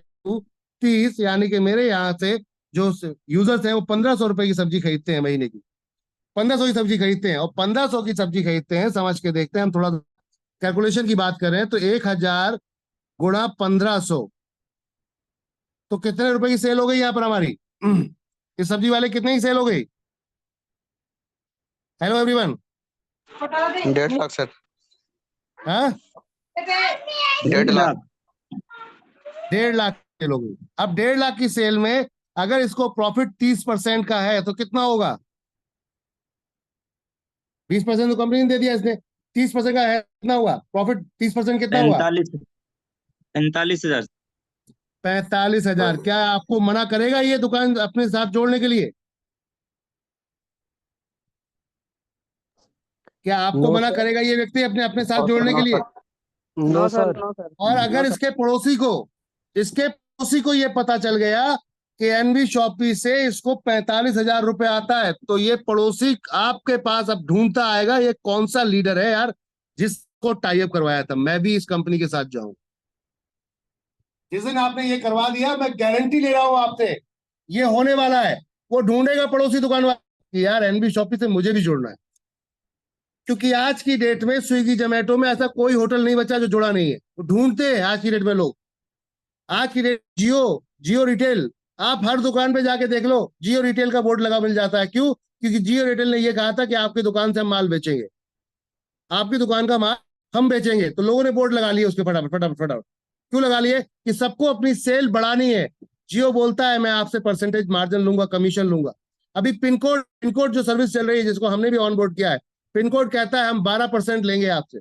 30, यानी कि मेरे यहाँ से जो यूजर्स हैं वो 1500 रुपए की सब्जी खरीदते हैं महीने की, 1500 की सब्जी खरीदते हैं। और 1500 की सब्जी खरीदते हैं, समझ के देखते हैं हम, थोड़ा कैलकुलेशन की बात करें तो 1000 गुणा 1500, तो कितने रुपए की सेल हो गई यहाँ पर हमारी? इस सब्जी वाले कितने की सेल हो गई? Hello everyone. 1.5 लाख सर। हाँ, 1.5 लाख। 1.5 लाख सेल हो गई। अब 1.5 लाख की सेल में अगर इसको प्रॉफिट 30% का है तो कितना होगा? 20% तो कंपनी ने दे दिया इसने, 30% का है, कितना हुआ प्रॉफिट? 30% कितना हुआ? 45,000। 45,000। क्या आपको मना करेगा ये दुकान अपने साथ जोड़ने के लिए? क्या आपको नो मना सर। करेगा ये व्यक्ति अपने अपने साथ जोड़ने के लिए? No sir. और अगर इसके पड़ोसी को ये पता चल गया कि एनबी शॉपी से इसको 45,000 रुपए आता है, तो ये पड़ोसी आपके पास अब ढूंढता आएगा ये कौन सा लीडर है यार जिसको टाई अप करवाया था, मैं भी इस कंपनी के साथ जाऊं। जिस दिन आपने ये करवा दिया, मैं गारंटी ले रहा हूं आपसे, ये होने वाला है। वो ढूंढेगा पड़ोसी दुकान वाला कि यार एनबी शॉपी से मुझे भी जुड़ना है, क्योंकि आज की डेट में स्विगी जोमेटो में ऐसा कोई होटल नहीं बचा जो जुड़ा नहीं है। तो ढूंढते हैं आज की डेट में लोग। आज की डेट जियो, जियो रिटेल, आप हर दुकान पे जाके देख लो, जियो रिटेल का बोर्ड लगा मिल जाता है। क्यों? क्योंकि जियो रिटेल ने ये कहा था कि आपकी दुकान से हम माल बेचेंगे, आपकी दुकान का माल हम बेचेंगे। तो लोगों ने बोर्ड लगा लिए उसके फटाफट फटाफट फटाफट। क्यों लगा लिए? कि सबको अपनी सेल बढ़ानी है। जियो बोलता है मैं आपसे परसेंटेज मार्जिन लूंगा, कमीशन लूंगा। अभी पिनकोड जो सर्विस चल रही है, जिसको हमने भी ऑन बोर्ड किया है, पिनकोड कहता है हम 12% लेंगे आपसे,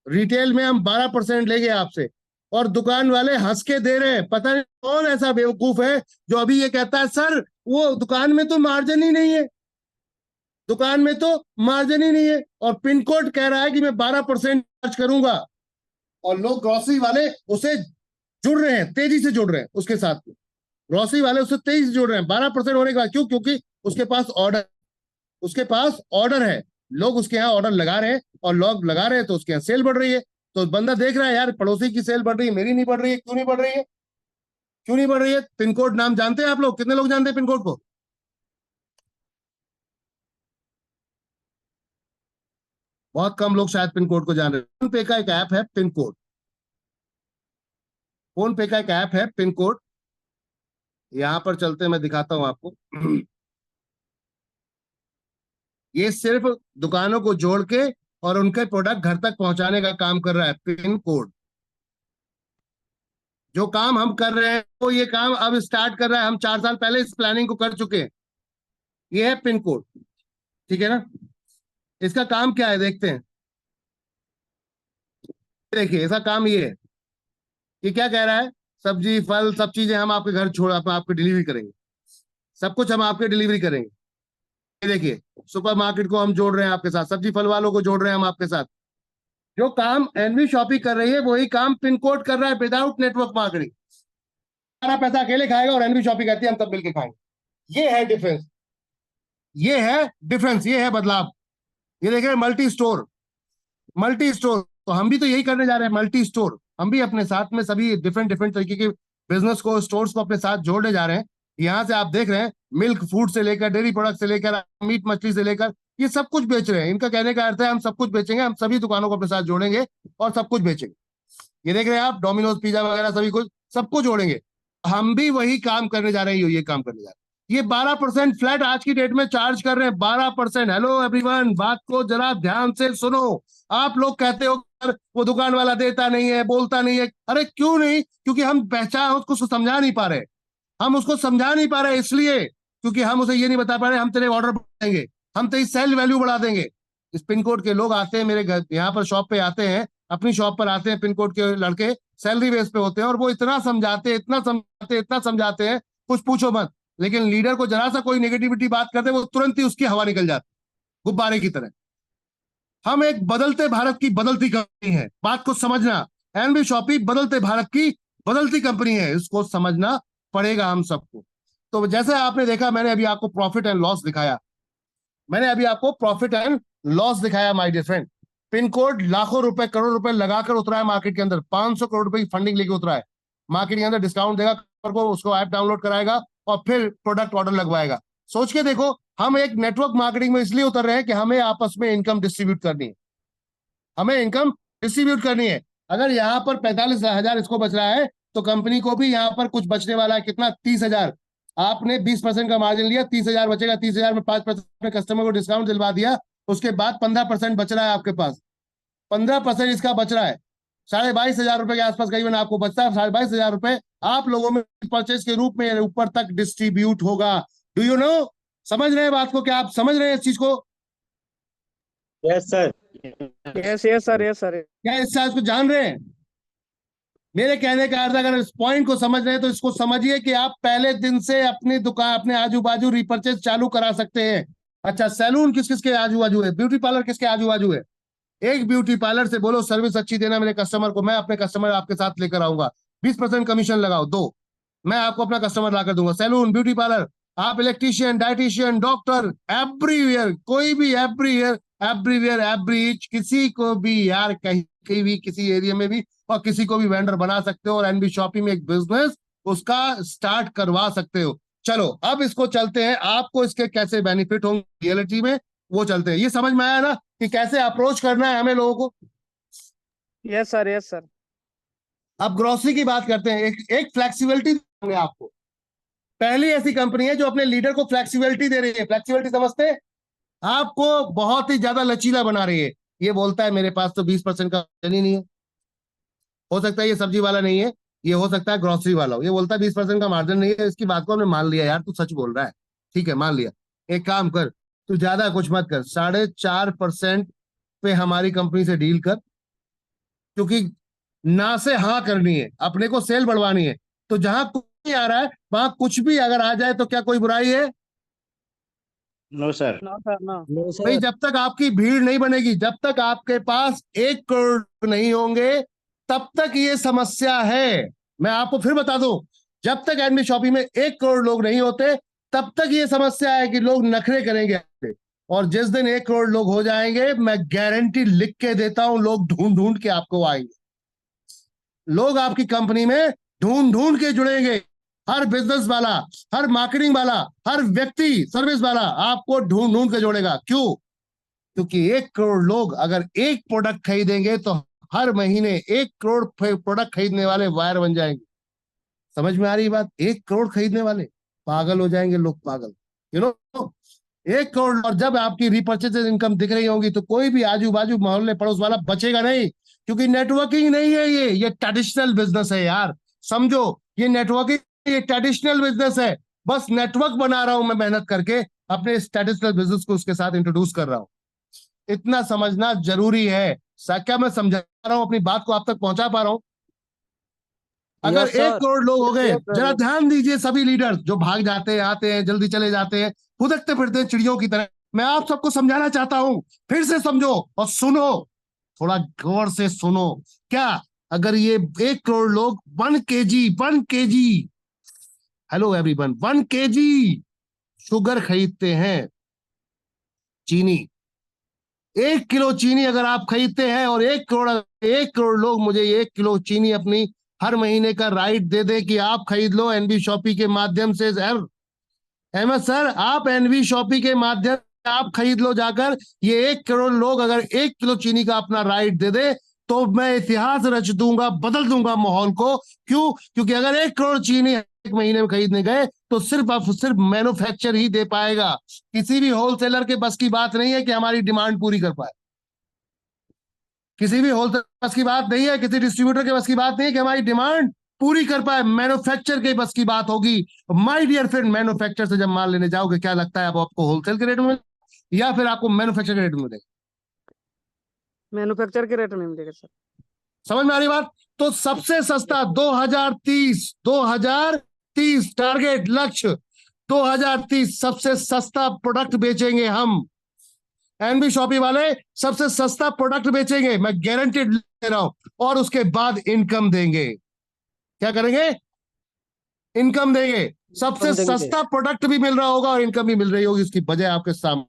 रिटेल में हम 12% लेंगे आपसे, और दुकान वाले हंस के दे रहे हैं। पता नहीं कौन ऐसा बेवकूफ है जो अभी ये कहता है सर वो दुकान में तो मार्जिन ही नहीं है, दुकान में तो मार्जिन ही नहीं है, और पिन कोड कह रहा है कि मैं 12% चार्ज करूंगा। और लोग ग्रोसरी वाले उसे जुड़ रहे हैं, तेजी से जुड़ रहे हैं उसके साथ में। ग्रोसरी वाले उससे तेजी से जुड़ रहे हैं 12% होने के बाद। क्यों? क्योंकि उसके पास ऑर्डर है, लोग उसके यहाँ ऑर्डर लगा रहे हैं, और लोग लगा रहे हैं तो उसके यहाँ सेल बढ़ रही है। तो बंदा देख रहा है यार पड़ोसी की सेल बढ़ रही है, मेरी नहीं बढ़ रही है। क्यों नहीं बढ़ रही है? क्यों नहीं बढ़ रही है? पिन कोड नाम जानते हैं आप लोग? कितने लोग जानते हैं पिन कोड को? बहुत कम लोग शायद पिन कोड को जान रहे हैं। फोन पे का एक ऐप है पिन कोड, फोन पे का एक ऐप है पिन कोड। यहां पर चलते मैं दिखाता हूं आपको। ये सिर्फ दुकानों को जोड़ के और उनके प्रोडक्ट घर तक पहुंचाने का काम कर रहा है पिन कोड। जो काम हम कर रहे हैं वो ये काम अब स्टार्ट कर रहा है। हम 4 साल पहले इस प्लानिंग को कर चुके हैं। ये है पिन कोड, ठीक है ना? इसका काम क्या है देखते हैं। देखिए इसका काम ये है कि क्या कह रहा है, सब्जी फल सब चीजें हम आपके घर छोड़ आपको डिलीवरी करेंगे, सब कुछ हम आपके डिलीवरी करेंगे। ये देखिए सुपरमार्केट को हम जोड़ रहे हैं आपके साथ, सब्जी फल वालों को जोड़ रहे हैं हम आपके साथ। जो काम एनवी शॉपिंग कर रही है वही काम पिन कोड कर रहा है विदाउट नेटवर्क मार्केटिंग। सारा पैसा अकेले खाएगा और एनवी शॉपिंग कहती है हम सब मिलकर खाएंगे। ये है डिफरेंस, ये है डिफरेंस, ये है बदलाव। ये देख रहे हैं मल्टी स्टोर, मल्टी स्टोर। तो हम भी तो यही करने जा रहे हैं, मल्टी स्टोर। हम भी अपने साथ में सभी डिफरेंट डिफरेंट तरीके के बिजनेस को, स्टोर्स को अपने साथ जोड़ने जा रहे हैं। यहाँ से आप देख रहे हैं मिल्क फूड से लेकर, डेयरी प्रोडक्ट से लेकर, मीट मछली से लेकर, ये सब कुछ बेच रहे हैं। इनका कहने का अर्थ है हम सब कुछ बेचेंगे, हम सभी दुकानों को अपने साथ जोड़ेंगे और सब कुछ बेचेंगे। ये देख रहे हैं आप डोमिनोज पिज्जा वगैरह सभी कुछ सबको जोड़ेंगे। हम भी वही काम करने जा रहे हैं, ये काम करने जा रहे हैं। ये 12% फ्लैट आज की डेट में चार्ज कर रहे हैं, 12%। हेलो एवरीवन, बात को जरा ध्यान से सुनो। आप लोग कहते हो वो दुकान वाला देता नहीं है, बोलता नहीं है। अरे क्यों नहीं? क्योंकि हम पहचान उसको समझा नहीं पा रहे, हम उसको समझा नहीं पा रहे, इसलिए क्योंकि हम उसे ये नहीं बता पा रहे हम तेरे ऑर्डर बढ़ाएंगे, हम तेरी सेल वैल्यू बढ़ा देंगे। इस पिन कोड के लोग आते हैं मेरे घर, यहाँ पर शॉप पे आते हैं, अपनी शॉप पर आते हैं, पिन कोड के लड़के सैलरी बेस पे होते हैं, और वो इतना समझाते, इतना समझाते, इतना समझाते हैं कुछ पूछो मत। लेकिन लीडर को जरा सा कोई नेगेटिविटी बात करते वो तुरंत ही उसकी हवा निकल जाती, गुब्बारे की तरह। हम एक बदलते भारत की बदलती कंपनी है, बात को समझना। एनबी शॉपी बदलते भारत की बदलती कंपनी है, इसको समझना पड़ेगा हम सबको। तो जैसे आपने देखा, मैंने अभी आपको प्रॉफिट एंड लॉस दिखाया, मैंने अभी आपको प्रॉफिट एंड लॉस दिखाया my dear friend. Pin code लाखों रुपए, करोड़ रुपए लगाकर उतरा है मार्केट के अंदर, 500 करोड़ रुपए की फंडिंग लेके उतरा है मार्केट के अंदर। डिस्काउंट देगा को, उसको ऐप डाउनलोड कराएगा और फिर प्रोडक्ट ऑर्डर लगवाएगा। सोच के देखो, हम एक नेटवर्क मार्केटिंग में इसलिए उतर रहे हैं कि हमें आपस में इनकम डिस्ट्रीब्यूट करनी है, हमें इनकम डिस्ट्रीब्यूट करनी है। अगर यहाँ पर 45,000 इसको बच रहा है तो कंपनी को भी यहाँ पर कुछ बचने वाला है। कितना? 30,000। आपने 20% का मार्जिन लिया, 30,000 बचेगा। 30,000 में 5% कस्टमर को डिस्काउंट दिलवा दिया, उसके बाद 15% बच रहा है आपके पास। 15% इसका बच रहा है, 22,500 रुपए के आसपास करीबन आपको बचता है। 22,500 रुपए आप लोगों में परचेज के रूप में ऊपर तक डिस्ट्रीब्यूट होगा। Do you know? समझ रहे हैं बात को? क्या आप समझ रहे हैं इस चीज को? Yes sir. Yes yes sir, yes sir. क्या इस चीज को जान रहे हैं? मेरे कहने का अर्थ, अगर इस पॉइंट को समझ रहे हैं तो इसको समझिए कि आप पहले दिन से अपनी दुकान, अपने आजू बाजू रिपर्चेज चालू करा सकते हैं। अच्छा, सैलून किस किस के आजू बाजू है? ब्यूटी पार्लर किसके आजू बाजू है? एक ब्यूटी पार्लर से बोलो सर्विस अच्छी देना मेरे कस्टमर को, मैं अपने कस्टमर आपके साथ लेकर आऊंगा, 20% कमीशन लगाओ, दो, मैं आपको अपना कस्टमर लाकर दूंगा। सैलून, ब्यूटी पार्लर, आप इलेक्ट्रीशियन, डाइटिशियन, डॉक्टर, एवरीवेयर, कोई भी, एवरीवेयर, एवरीवेयर, एवरी, किसी को भी यार, कहीं कहीं भी किसी एरिया में भी और किसी को भी वेंडर बना सकते हो और एनबी शॉपी में एक बिजनेस उसका स्टार्ट करवा सकते हो। चलो अब इसको चलते हैं, आपको इसके कैसे बेनिफिट होंगे रियलिटी में वो चलते हैं। ये समझ में आया ना कि कैसे अप्रोच करना है हमें लोगों को। Yes sir, yes sir. अब ग्रोसरी की बात करते हैं। एक फ्लेक्सिबिलिटी देंगे आपको। पहली ऐसी कंपनी है जो अपने लीडर को फ्लेक्सिबिलिटी दे रही है। फ्लेक्सिबिलिटी समझते हैं? आपको बहुत ही ज्यादा लचीला बना रही है। ये बोलता है मेरे पास तो 20% का मार्जिन ही नहीं है। हो सकता है ये सब्जी वाला नहीं है, ये हो सकता है ग्रोसरी वाला हो। ये बोलता है 20% का मार्जिन नहीं है। इसकी बात को हमने मान लिया, यार तू सच बोल रहा है, ठीक है मान लिया। एक काम कर, तू ज्यादा कुछ मत कर, 4.5% पे हमारी कंपनी से डील कर, क्योंकि ना से हाँ करनी है, अपने को सेल बढ़वानी है। तो जहां कुछ नहीं आ रहा है वहां कुछ भी अगर आ जाए तो क्या कोई बुराई है? No sir. No sir, no. No भाई सर। जब तक आपकी भीड़ नहीं बनेगी, जब तक आपके पास 1 करोड़ नहीं होंगे, तब तक ये समस्या है। मैं आपको फिर बता दूं, जब तक एनबी शॉपी में 1 करोड़ लोग नहीं होते तब तक ये समस्या है कि लोग नखरे करेंगे। और जिस दिन 1 करोड़ लोग हो जाएंगे, मैं गारंटी लिख के देता हूं, लोग ढूंढ ढूंढ के आपको आएंगे। लोग आपकी कंपनी में ढूंढ ढूंढ के जुड़ेंगे। हर बिजनेस वाला, हर मार्केटिंग वाला, हर व्यक्ति सर्विस वाला आपको ढूंढ ढूंढ के जोड़ेगा। क्यों? क्योंकि 1 करोड़ लोग अगर एक प्रोडक्ट खरीदेंगे तो हर महीने 1 करोड़ प्रोडक्ट खरीदने वाले वायर बन जाएंगे। समझ में आ रही बात? 1 करोड़ खरीदने वाले पागल हो जाएंगे लोग, पागल। You know 1 crore. और जब आपकी रिपर्चेज इनकम दिख रही होगी तो कोई भी आजू बाजू मोहल्ले पड़ोस वाला बचेगा नहीं, क्योंकि नेटवर्किंग नहीं है ये ट्रेडिशनल बिजनेस है यार। समझो, ये नेटवर्किंग, ये ट्रेडिशनल बिजनेस है। बस नेटवर्क बना रहा हूं मैं मेहनत करके, अपने इस ट्रेडिशनल बिजनेस को उसके साथ इंट्रोड्यूस कर रहा हूं। इतना समझना जरूरी है। क्या मैं समझा रहा हूं? अपनी बात को आप तक पहुंचा पा रहा हूं? अगर यस 1 करोड़ लोग हो गए, यस सर, जरा यस। ध्यान दीजिए, सभी लीडर जो भाग जाते हैं, आते हैं, जल्दी चले जाते हैं, फुदकते फिरते हैं चिड़ियों की तरह, मैं आप सबको समझाना चाहता हूं। फिर से समझो और सुनो, थोड़ा गौर से सुनो। क्या अगर ये 1 करोड़ लोग 1 kg hello everyone, 1 kg sugar खरीदते हैं, चीनी, 1 किलो चीनी अगर आप खरीदते हैं, और 1 करोड़ लोग मुझे 1 किलो चीनी अपनी हर महीने का राइट दे दे कि आप खरीद लो एनबी शॉपी के माध्यम से। सर अहमद सर, आप एनबी शॉपी के माध्यम से आप खरीद लो जाकर। ये 1 करोड़ लोग अगर 1 किलो चीनी का अपना राइट दे दे तो मैं इतिहास रच दूंगा, बदल दूंगा माहौल को। क्यों? क्योंकि अगर 1 करोड़ चीनी एक महीने में खरीदने गए तो सिर्फ मैन्युफैक्चर ही दे पाएगा। किसी भी होलसेलर के बस की बात नहीं है कि हमारी डिमांड पूरी कर पाए। किसी भी होलसेलर बस की बात नहीं है, किसी डिस्ट्रीब्यूटर के बस की बात नहीं है कि हमारी डिमांड पूरी कर पाए। मैन्युफैक्चर के बस की बात होगी। माय डियर फ्रेंड, मैन्युफैक्चर से जब माल लेने जाओगे, क्या लगता है अब आपको होलसेल के रेट में या फिर आपको मैन्युफैक्चर के रेट में मिलेगा? मैन्युफैक्चर के रेट में मिलेगा सर। समझ में आ रही बात? तो सबसे सस्ता 2030 टारगेट लक्ष्य 2030 सबसे सस्ता प्रोडक्ट बेचेंगे हम। एनबी शॉपी वाले सबसे सस्ता प्रोडक्ट बेचेंगे, मैं गारंटेड दे रहा हूं। और उसके बाद इनकम देंगे। क्या करेंगे? इनकम देंगे। सबसे कम देंगे। सस्ता प्रोडक्ट भी मिल रहा होगा और इनकम भी मिल रही होगी, उसकी वजह आपके सामने।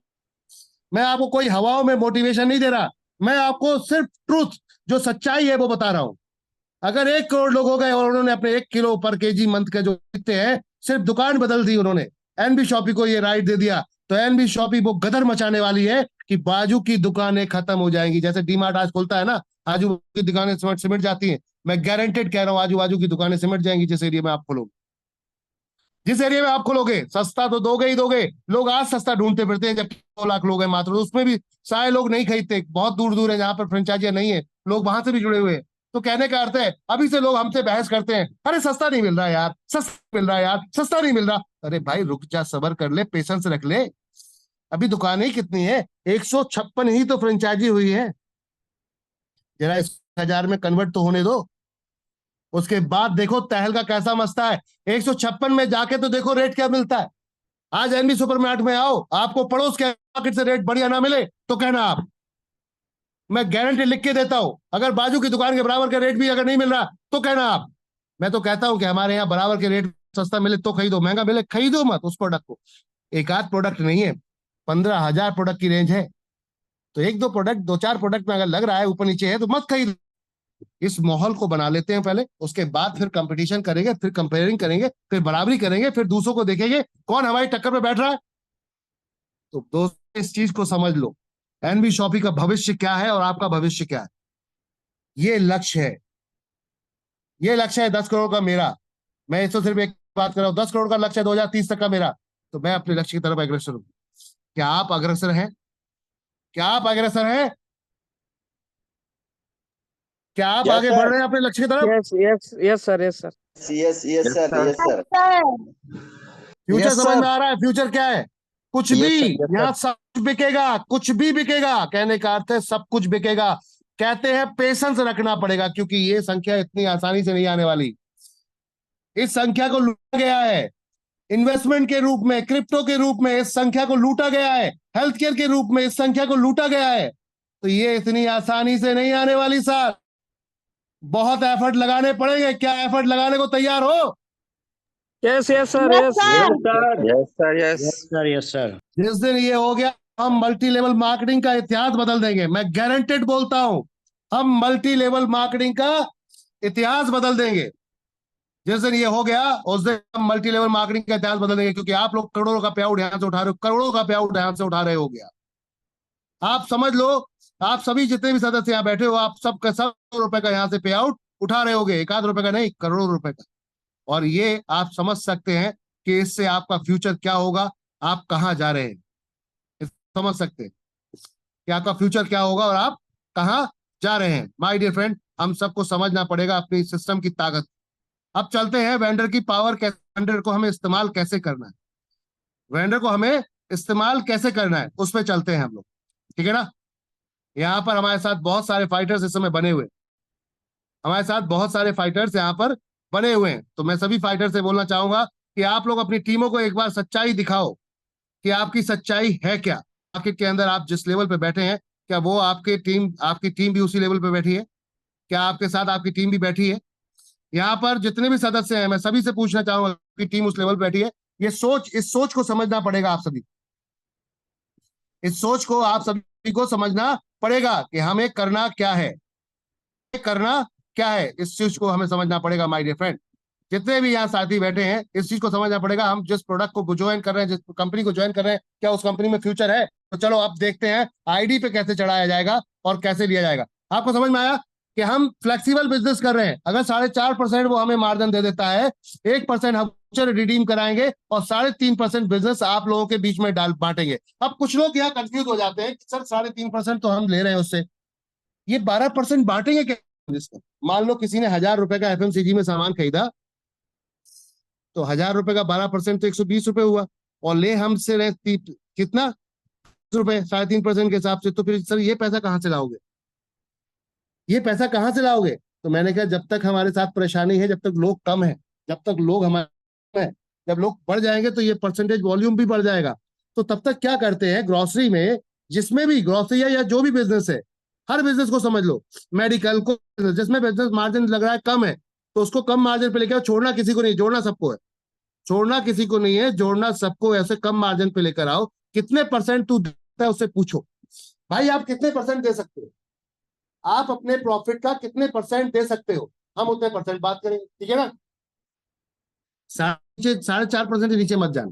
मैं आपको कोई हवाओं में मोटिवेशन नहीं दे रहा, मैं आपको सिर्फ ट्रूथ, जो सच्चाई है वो बता रहा हूं। अगर 1 करोड़ लोग हो गए और उन्होंने अपने 1 किलो पर केजी मंथ का जो लिखते हैं, सिर्फ दुकान बदल दी उन्होंने, एनबी शॉपी को ये राइट दे दिया, तो एनबी शॉपी वो गदर मचाने वाली है कि बाजू की दुकानें खत्म हो जाएंगी। जैसे डीमार्ट आज खुलता है ना, आजू की दुकानें सिमट जाती हैं। मैं गारंटेड कह रहा हूं, आजू बाजू की दुकानें सिमट जाएंगी जिस एरिया में आप खोलोगे। जिस एरिया में आप खोलोगे सस्ता तो दोगे ही दोगे। लोग आज सस्ता ढूंढते फिरते हैं, जब 2 लाख लोग हैं मात्र, तो उसमें भी सारे लोग नहीं खरीदते। बहुत दूर दूर है जहां पर फ्रेंचाइजियां नहीं है, लोग वहां से भी जुड़े हुए हैं। तो कहने का अर्थ है, अभी से लोग हमसे बहस करते हैं, अरे सस्ता नहीं मिल रहा यार, सस्ता मिल रहा यार, सस्ता नहीं मिल रहा। अरे भाई रुक जा, सबर कर ले, पेशेंस रख ले। अभी दुकानें ही कितनी है? 156 ही तो फ्रेंचाइजी हुई है। जरा इस 1000 में कन्वर्ट तो होने दो, उसके बाद देखो तहलका कैसा मचता है। 156 में जाके तो देखो रेट क्या मिलता है। आज एनबी सुपरमार्ट में आओ, आपको पड़ोस के मार्केट से रेट बढ़िया ना मिले तो कहना आप, मैं गारंटी लिख के देता हूं। अगर बाजू की दुकान के बराबर का रेट भी अगर नहीं मिल रहा तो कहना आप। मैं तो कहता हूं कि हमारे यहाँ बराबर के रेट सस्ता मिले तो खरीदो, महंगा मिले खरीदो मत उस प्रोडक्ट को। एक आध प्रोडक्ट नहीं है, 15,000 प्रोडक्ट की रेंज है। तो 1-2 प्रोडक्ट, 2-4 प्रोडक्ट में अगर लग रहा है ऊपर नीचे है तो मत खरीदो। इस माहौल को बना लेते हैं पहले, उसके बाद फिर कंपटीशन करेंगे, फिर कंपेयरिंग करेंगे, फिर बराबरी करेंगे, फिर दूसरों को देखेंगे कौन हमारी टक्कर पे बैठ रहा है। तो दोस्तों इस चीज को समझ लो, एनबी शॉपी का भविष्य क्या है और आपका भविष्य क्या है। ये लक्ष्य है, ये लक्ष्य है 10 करोड़ का मेरा। मैं इसको सिर्फ एक बात कर रहा हूं, 10 करोड़ का लक्ष्य है 2030 तक का मेरा। तो मैं अपने लक्ष्य की तरफ अग्रसर हूं। क्या आप अग्रसर हैं? क्या आप अग्रसर हैं? क्या आप आगे बढ़ रहे हैं अपने लक्ष्य की तरफ? Yes yes yes sir, yes sir. Yes yes sir, yes sir. Future Yes, समझ sir. में आ रहा है? फ्यूचर क्या है? कुछ Yes, भी, sir. Yes, यहाँ sir. सब कुछ बिकेगा, कुछ भी बिकेगा। कहने का अर्थ है सब कुछ बिकेगा। कहते हैं पेशेंस रखना पड़ेगा, क्योंकि ये संख्या इतनी आसानी से नहीं आने वाली। इस संख्या को लूटा गया है इन्वेस्टमेंट के रूप में, क्रिप्टो के रूप में इस संख्या को लूटा गया है, हेल्थ केयर के रूप में इस संख्या को लूटा गया है। तो ये इतनी आसानी से नहीं आने वाली सर। बहुत एफर्ट लगाने पड़ेंगे। क्या एफर्ट लगाने को तैयार हो? Yes yes sir, yes. Sir. Yes, sir. Yes. Yes sir, yes sir. जिस दिन ये हो गया, हम मल्टी लेवल मार्केटिंग का इतिहास बदल देंगे। मैं गारंटेड बोलता हूं, हम मल्टी लेवल मार्केटिंग का इतिहास बदल देंगे। जिस दिन ये हो गया, उस दिन हम मल्टी लेवल मार्केटिंग का इतिहास बदल देंगे, क्योंकि आप लोग करोड़ों का पे आउट यहां से उठा रहे हो, करोड़ों का पे आउट यहां से उठा रहे हो गया। आप समझ लो, आप सभी जितने भी सदस्य यहाँ बैठे हो, आप सब का सब रुपए का यहाँ से पे आउट उठा रहे होगे, एक आध रुपए का नहीं, करोड़ों रुपए का। और ये आप समझ सकते हैं कि इससे आपका फ्यूचर क्या होगा, आप कहाँ जा रहे हैं। समझ सकते हैं कि आपका फ्यूचर क्या होगा और आप कहाँ जा रहे हैं। माय डियर फ्रेंड, हम सबको समझना पड़ेगा अपनी सिस्टम की ताकत। अब चलते हैं वेंडर की पावर, कैसे वेंडर को हमें इस्तेमाल कैसे करना है, वेंडर को हमें इस्तेमाल कैसे करना है, उस पर चलते हैं हम लोग। ठीक है ना? यहाँ पर हमारे साथ बहुत सारे फाइटर्स इस समय बने हुए, हमारे साथ बहुत सारे फाइटर्स यहाँ पर बने हुए हैं। तो मैं सभी फाइटर से बोलना चाहूंगा कि आप लोग अपनी टीमों को एक बार सच्चाई दिखाओ कि आपकी सच्चाई है क्या। मार्केट के अंदर आप जिस लेवल पे बैठे हैं, क्या वो आपकी टीम भी उसी लेवल पे बैठी है? क्या आपके साथ आपकी टीम भी बैठी है? यहाँ पर जितने भी सदस्य हैं, मैं सभी से पूछना चाहूंगा कि टीम उस लेवल पे बैठी है? इस सोच को समझना पड़ेगा आप सभी। इस सोच को आप सभी को समझना पड़ेगा कि हमें करना क्या है, करना क्या है। इस चीज को हमें समझना पड़ेगा माय डियर फ्रेंड। जितने भी यहाँ साथी बैठे हैं, इस चीज को समझना पड़ेगा। हम जिस प्रोडक्ट को ज्वाइन कर रहे हैं, जिस कंपनी को ज्वाइन कर रहे हैं, क्या उस कंपनी में फ्यूचर है? तो चलो अब देखते हैं आईडी पे कैसे चढ़ाया जाएगा और कैसे लिया जाएगा। आपको समझ में आया कि हम फ्लेक्सिबल बिजनेस कर रहे हैं। अगर 4.5% वो हमें मार्जिन दे देता है, 1% हम रिडीम कराएंगे और 3.5% बिजनेस आप लोगों के बीच में डाल बांटेंगे। अब कुछ लोग यहाँ कंफ्यूज हो जाते हैं कि सर 3.5% तो हम ले रहे हैं उससे, ये 12% बांटेंगे क्या? मान लो किसी ने 1,000 रुपए का एफएमसीजी में सामान खरीदा, तो 1,000 रुपए का 12% तो 120 रुपए हुआ, और ले हमसे रहे कितना रुपए 3.5% के हिसाब से। तो फिर सर ये पैसा कहाँ से लाओगे? ये पैसा कहाँ से लाओगे? तो मैंने कहा जब तक हमारे साथ परेशानी है, जब तक लोग कम है, जब तक लोग हमारे हैं, जब लोग बढ़ जाएंगे तो ये परसेंटेज वॉल्यूम भी बढ़ जाएगा। तो तब तक क्या करते हैं, ग्रोसरी में, जिसमें भी ग्रोसरी या जो भी बिजनेस है, हर बिजनेस को समझ लो, मेडिकल को, जिसमें बिजनेस मार्जिन लग रहा है कम है, तो उसको कम मार्जिन पे लेकर, छोड़ना किसी को नहीं, जोड़ना सबको है। छोड़ना किसी को नहीं है, जोड़ना सबको। ऐसे कम मार्जिन पे लेकर आओ। कितने परसेंट तू देता है उससे पूछो, भाई आप कितने परसेंट दे सकते हो, आप अपने प्रॉफिट का कितने परसेंट दे सकते हो, हम उतने परसेंट बात करेंगे। ठीक है ना? 4.5% से नीचे मत जाना,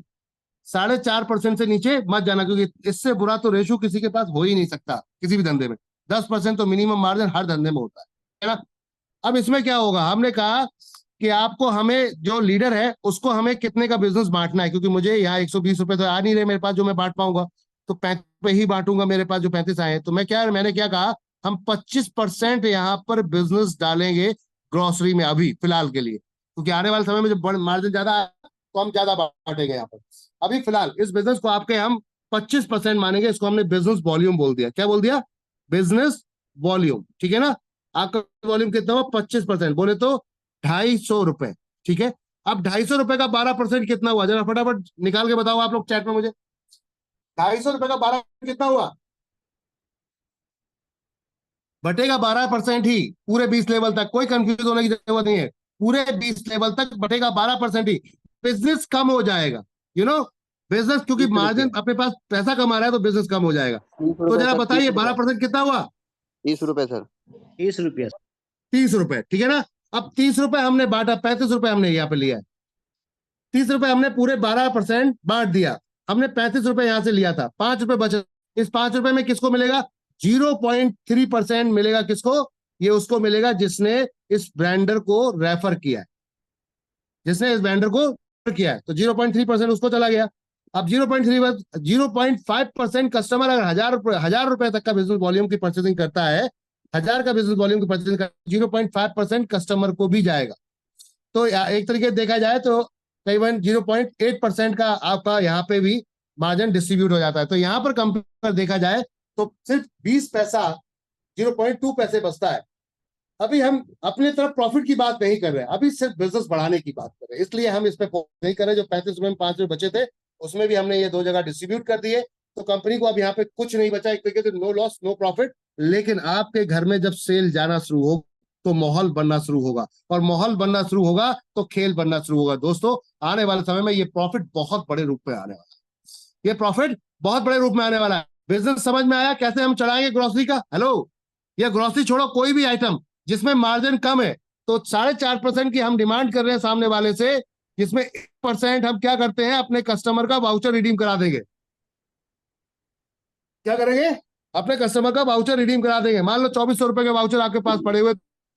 4.5% से नीचे मत जाना, क्योंकि इससे बुरा तो रेशो किसी के पास हो ही नहीं सकता किसी भी धंधे में। 10% तो मिनिमम मार्जिन हर धंधे में होता है ना? अब इसमें क्या होगा, हमने कहा कि आपको, हमें जो लीडर है उसको हमें कितने का बिजनेस बांटना है, क्योंकि मुझे यहाँ 120 रुपए तो आ नहीं रहे मेरे पास जो मैं बांट पाऊंगा, तो 35 पे ही बांटूंगा, मेरे पास जो 35 आए हैं। तो मैंने क्या कहा, हम 25% यहाँ पर बिजनेस डालेंगे ग्रोसरी में अभी फिलहाल के लिए, क्योंकि आने वाले समय में जब मार्जिन ज्यादा तो हम ज्यादा बांटेंगे यहाँ पर। अभी फिलहाल इस बिजनेस को आपके हम 25% मानेंगे। इसको हमने बिजनेस वॉल्यूम बोल दिया। क्या बोल दिया? Business volume. ठीक है ना? आपका वॉल्यूम कितना हुआ? 25%। बोले तो 250 रुपए। ठीक है? अब 250 रुपए का 12% कितना हुआ? जरा फटाफट निकाल के बताओ आप लोग चैट में मुझे। 250 रुपए का 12% कितना हुआ? बटेगा 12% ही पूरे 20 लेवल तक। कोई कंफ्यूज होने की जरूरत नहीं है, पूरे 20 लेवल तक बटेगा 12% ही। बिजनेस कम हो जाएगा, यू नो, बिजनेस, क्योंकि मार्जिन अपने पास पैसा कमा रहा है तो बिजनेस कम हो जाएगा। तो जरा बताइए 12% कितना हुआ? 30 रुपए सर। 30 रुपया। 30 रुपए, ठीक है ना। अब 30 रुपए हमने बांटा, 35 रुपए हमने यहाँ पे लिया है, 30 रुपए हमने पूरे 12% बांट दिया, हमने 35 रुपए यहाँ से लिया था, 5 रुपए बचे। इस 5 रुपए में किसको मिलेगा? 0.3% मिलेगा। किसको? ये उसको मिलेगा जिसने इस ब्रांडर को रेफर किया है, जिसने इस ब्रांडर को रेफर किया है, तो 0.3% उसको चला गया। अब 0.5% कस्टमर अगर 1,000 रुपए तक का बिजनेस वॉल्यूम की परचेसिंग करता है, 1,000 का बिजनेस वॉल्यूम की परचेसिंग करता है, 0.5% कस्टमर को भी जाएगा। तो एक तरीके से देखा जाए तो करीबन 0.8% का आपका यहाँ पे भी मार्जिन डिस्ट्रीब्यूट हो जाता है। तो यहाँ पर कंपेयर पर देखा जाए तो सिर्फ 20 पैसा, 0.2 पैसे बचता है। अभी हम अपने तरफ प्रॉफिट की बात नहीं कर रहे हैं, अभी सिर्फ बिजनेस बढ़ाने की बात कर रहे हैं, इसलिए हम इस पे फोकस नहीं कर रहे। जो 35 रुपए में 5 रुपए बचे थे उसमें भी हमने ये 2 जगह डिस्ट्रीब्यूट कर दिए, तो कंपनी को अब यहाँ पे कुछ नहीं बचा, एक तरीके से नो लॉस नो प्रॉफिट। लेकिन आपके घर में जब सेल जाना शुरू हो तो माहौल बनना शुरू होगा, और माहौल बनना शुरू होगा तो खेल बनना शुरू होगा। दोस्तों, आने वाले समय में ये प्रॉफिट बहुत बड़े रूप में आने वाला है, ये प्रॉफिट बहुत बड़े रूप में आने वाला है। बिजनेस समझ में आया कैसे हम चलाएंगे ग्रोसरी का? हेलो, ये ग्रोसरी छोड़ो, कोई भी आइटम जिसमें मार्जिन कम है, तो 4.5% की हम डिमांड कर रहे हैं सामने वाले से, जिसमें 1% हम क्या करते हैं, अपने कस्टमर का वाउचर रिडीम करा देंगे। क्या करेंगे? अपने कस्टमर का वाउचर रिडीम करा देंगे। मान लो 2400 रुपए के वाउचर आपके पास पड़े हुए,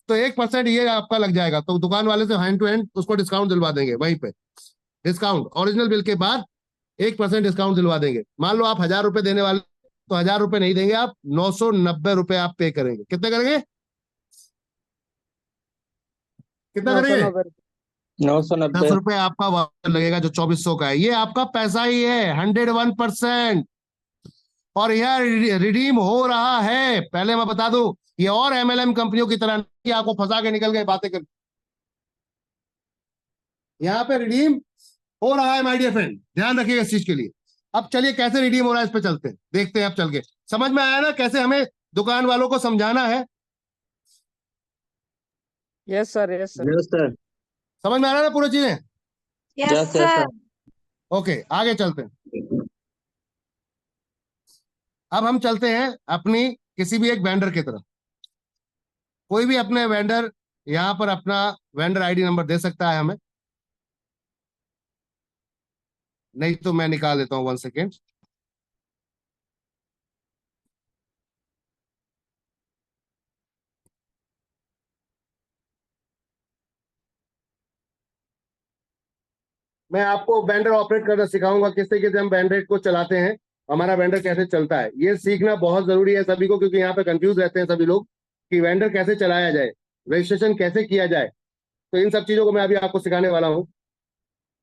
तो 1% ये आपका लग जाएगा, तो दुकान वाले से हैंड टू हैंड उसको डिस्काउंट दिलवा देंगे, वहीं पे डिस्काउंट ओरिजिनल बिल के बाद 1% डिस्काउंट दिलवा देंगे। मान लो आप 1,000 रुपए देने वाले, तो 1,000 रुपए नहीं देंगे आप, 990 रुपए आप पे करेंगे। कितने करेंगे? कितना करेंगे? 990 10 रुपए आपका वाउचर लगेगा जो 2400 का है, ये आपका पैसा ही है 101%। और यह रिडीम हो रहा है, पहले मैं बता दूं, ये और एमएलएम कंपनियों की तरह नहीं आपको फंसा के निकल गए बातें कर, यहाँ पे रिडीम हो रहा है माय डियर फ्रेंड, ध्यान रखिएगा इस चीज के लिए। अब चलिए कैसे रिडीम हो रहा है इस पे चलते हैं, देखते हैं अब चल के। समझ में आया ना कैसे हमें दुकान वालों को समझाना है? Yes sir, yes sir, yes sir. समझ में आ रहा है ना पूरी चीजें? Yes sir. ओके, आगे चलते हैं। अब हम चलते हैं अपनी किसी भी एक वेंडर की तरफ। कोई भी अपने वेंडर यहाँ पर अपना वेंडर आईडी नंबर दे सकता है हमें, नहीं तो मैं निकाल लेता हूं 1 सेकेंड। मैं आपको वेंडर ऑपरेट करना सिखाऊंगा, किस तरीके से हम वेंडर को चलाते हैं, हमारा वेंडर कैसे चलता है। ये सीखना बहुत जरूरी है सभी को, क्योंकि यहाँ पे कंफ्यूज रहते हैं सभी लोग कि वेंडर कैसे चलाया जाए, रजिस्ट्रेशन कैसे किया जाए। तो इन सब चीजों को मैं अभी आपको सिखाने वाला हूँ,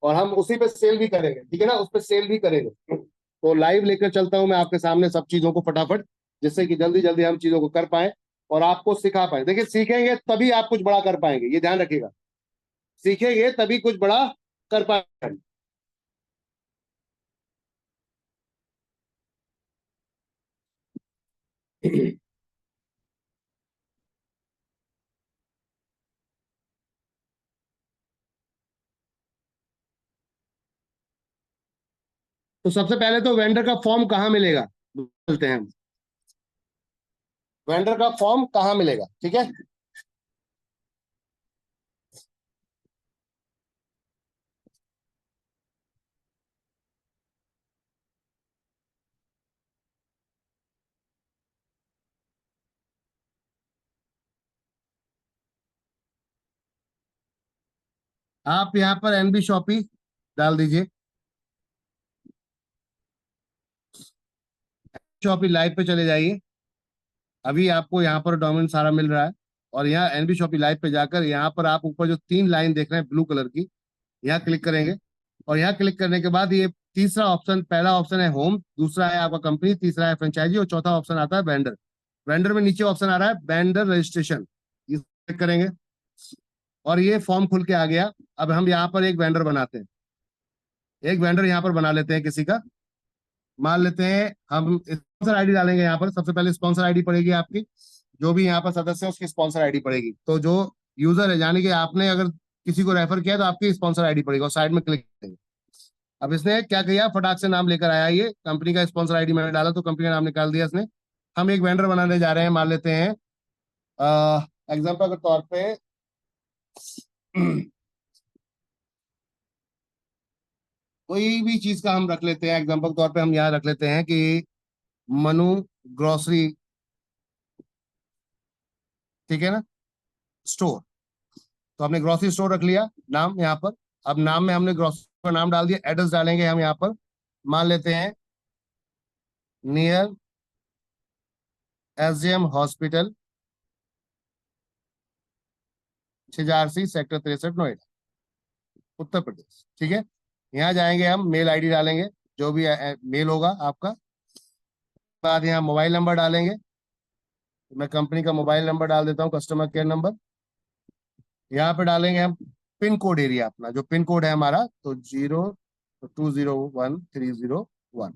और हम उसी पे सेल भी करेंगे, ठीक है ना, उस पर सेल भी करेंगे। तो लाइव लेकर चलता हूं मैं आपके सामने सब चीजों को फटाफट, जिससे कि जल्दी जल्दी हम चीजों को कर पाए और आपको सिखा पाए। देखिए, सीखेंगे तभी आप कुछ बड़ा कर पाएंगे, ये ध्यान रखिएगा, सीखेंगे तभी कुछ बड़ा कर पाएंगे। तो सबसे पहले तो वेंडर का फॉर्म कहाँ मिलेगा, चलते हैं हम। वेंडर का फॉर्म कहाँ मिलेगा, ठीक है। आप यहाँ पर एनबी शॉपी डाल दीजिए, शॉपी लाइव पे चले जाइए। अभी आपको यहाँ पर डोमेन सारा मिल रहा है, और यहाँ एनबी शॉपी लाइव पे जाकर यहाँ पर आप ऊपर जो 3 लाइन देख रहे हैं ब्लू कलर की, यहाँ क्लिक करेंगे। और यहाँ क्लिक करने के बाद ये तीसरा ऑप्शन, पहला ऑप्शन है होम, दूसरा है आपका कंपनी, तीसरा है फ्रेंचाइजी, और चौथा ऑप्शन आता है वेंडर। वेंडर में नीचे ऑप्शन आ रहा है वेंडर रजिस्ट्रेशन, इस क्लिक करेंगे और ये फॉर्म खुल के आ गया। अब हम यहाँ पर एक वेंडर बनाते हैं, एक वेंडर यहाँ पर बना लेते हैं किसी का। मान लेते हैं हम स्पॉन्सर आईडी डालेंगे यहाँ पर। सबसे पहले स्पॉन्सर आईडी पड़ेगी आपकी, जो भी यहाँ पर सदस्य है उसकी स्पॉन्सर आईडी पड़ेगी। तो जो यूजर है, यानी कि आपने अगर किसी को रेफर किया तो आपकी स्पॉन्सर आईडी पड़ेगी, और साइड में क्लिक करेंगे। अब इसने क्या किया, फटाक से नाम लेकर आया, ये कंपनी का स्पॉन्सर आईडी मैंने डाला तो कंपनी का नाम निकाल दिया इसने। हम एक वेंडर बनाने जा रहे हैं, मान लेते हैं एग्जाम्पल के तौर पे कोई भी चीज का हम रख लेते हैं, एग्जाम्पल के तौर पे हम यहाँ रख लेते हैं कि मनु ग्रोसरी, ठीक है ना, स्टोर। तो हमने ग्रोसरी स्टोर रख लिया नाम यहाँ पर। अब नाम में हमने ग्रोसरी का नाम डाल दिया, एड्रेस डालेंगे हम यहाँ पर, मान लेते हैं नियर एसजेएम हॉस्पिटल, छिजारसी सेक्टर 63 नोएडा, उत्तर प्रदेश, ठीक है। यहाँ जाएंगे हम, मेल आईडी डालेंगे, जो भी मेल होगा आपका। बाद यहाँ मोबाइल नंबर डालेंगे, मैं कंपनी का मोबाइल नंबर डाल देता हूँ, कस्टमर केयर नंबर। यहाँ पे डालेंगे हम पिन कोड एरिया अपना, जो पिन कोड है हमारा, तो 0201301।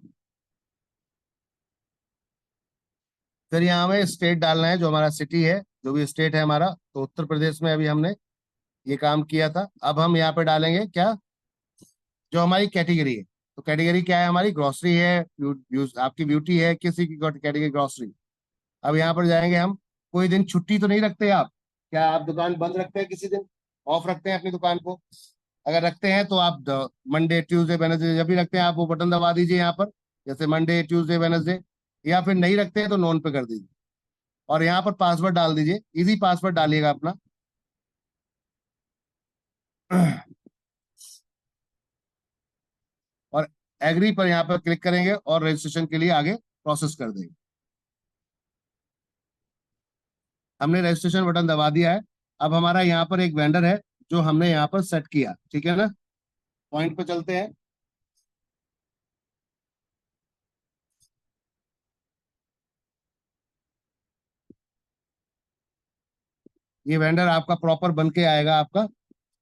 फिर यहाँ हमें स्टेट डालना है, जो हमारा सिटी है, जो भी स्टेट है हमारा, तो उत्तर प्रदेश में अभी हमने ये काम किया था। अब हम यहाँ पे डालेंगे क्या, जो हमारी कैटेगरी है। तो कैटेगरी क्या है हमारी, ग्रोसरी है, आपकी ब्यूटी है, किसी की कैटेगरी ग्रोसरी। अब यहाँ पर जाएंगे हम, कोई दिन छुट्टी तो नहीं रखते आप, क्या आप दुकान बंद रखते हैं, किसी दिन ऑफ रखते हैं अपनी दुकान को? अगर रखते हैं तो आप मंडे ट्यूसडे वेडनेसडे जब भी रखते हैं आप वो बटन दबा दीजिए यहाँ पर, जैसे मंडे ट्यूसडे वेडनेसडे। या फिर नहीं रखते हैं तो नॉन पे कर दीजिए, और यहाँ पर पासवर्ड डाल दीजिए, इजी पासवर्ड डालिएगा अपना। और एग्री पर यहाँ पर क्लिक करेंगे और रजिस्ट्रेशन के लिए आगे प्रोसेस कर देंगे। हमने रजिस्ट्रेशन बटन दबा दिया है। अब हमारा यहाँ पर एक वेंडर है जो हमने यहाँ पर सेट किया, ठीक है ना। पॉइंट पे चलते हैं। ये वेंडर आपका प्रॉपर बन के आएगा आपका,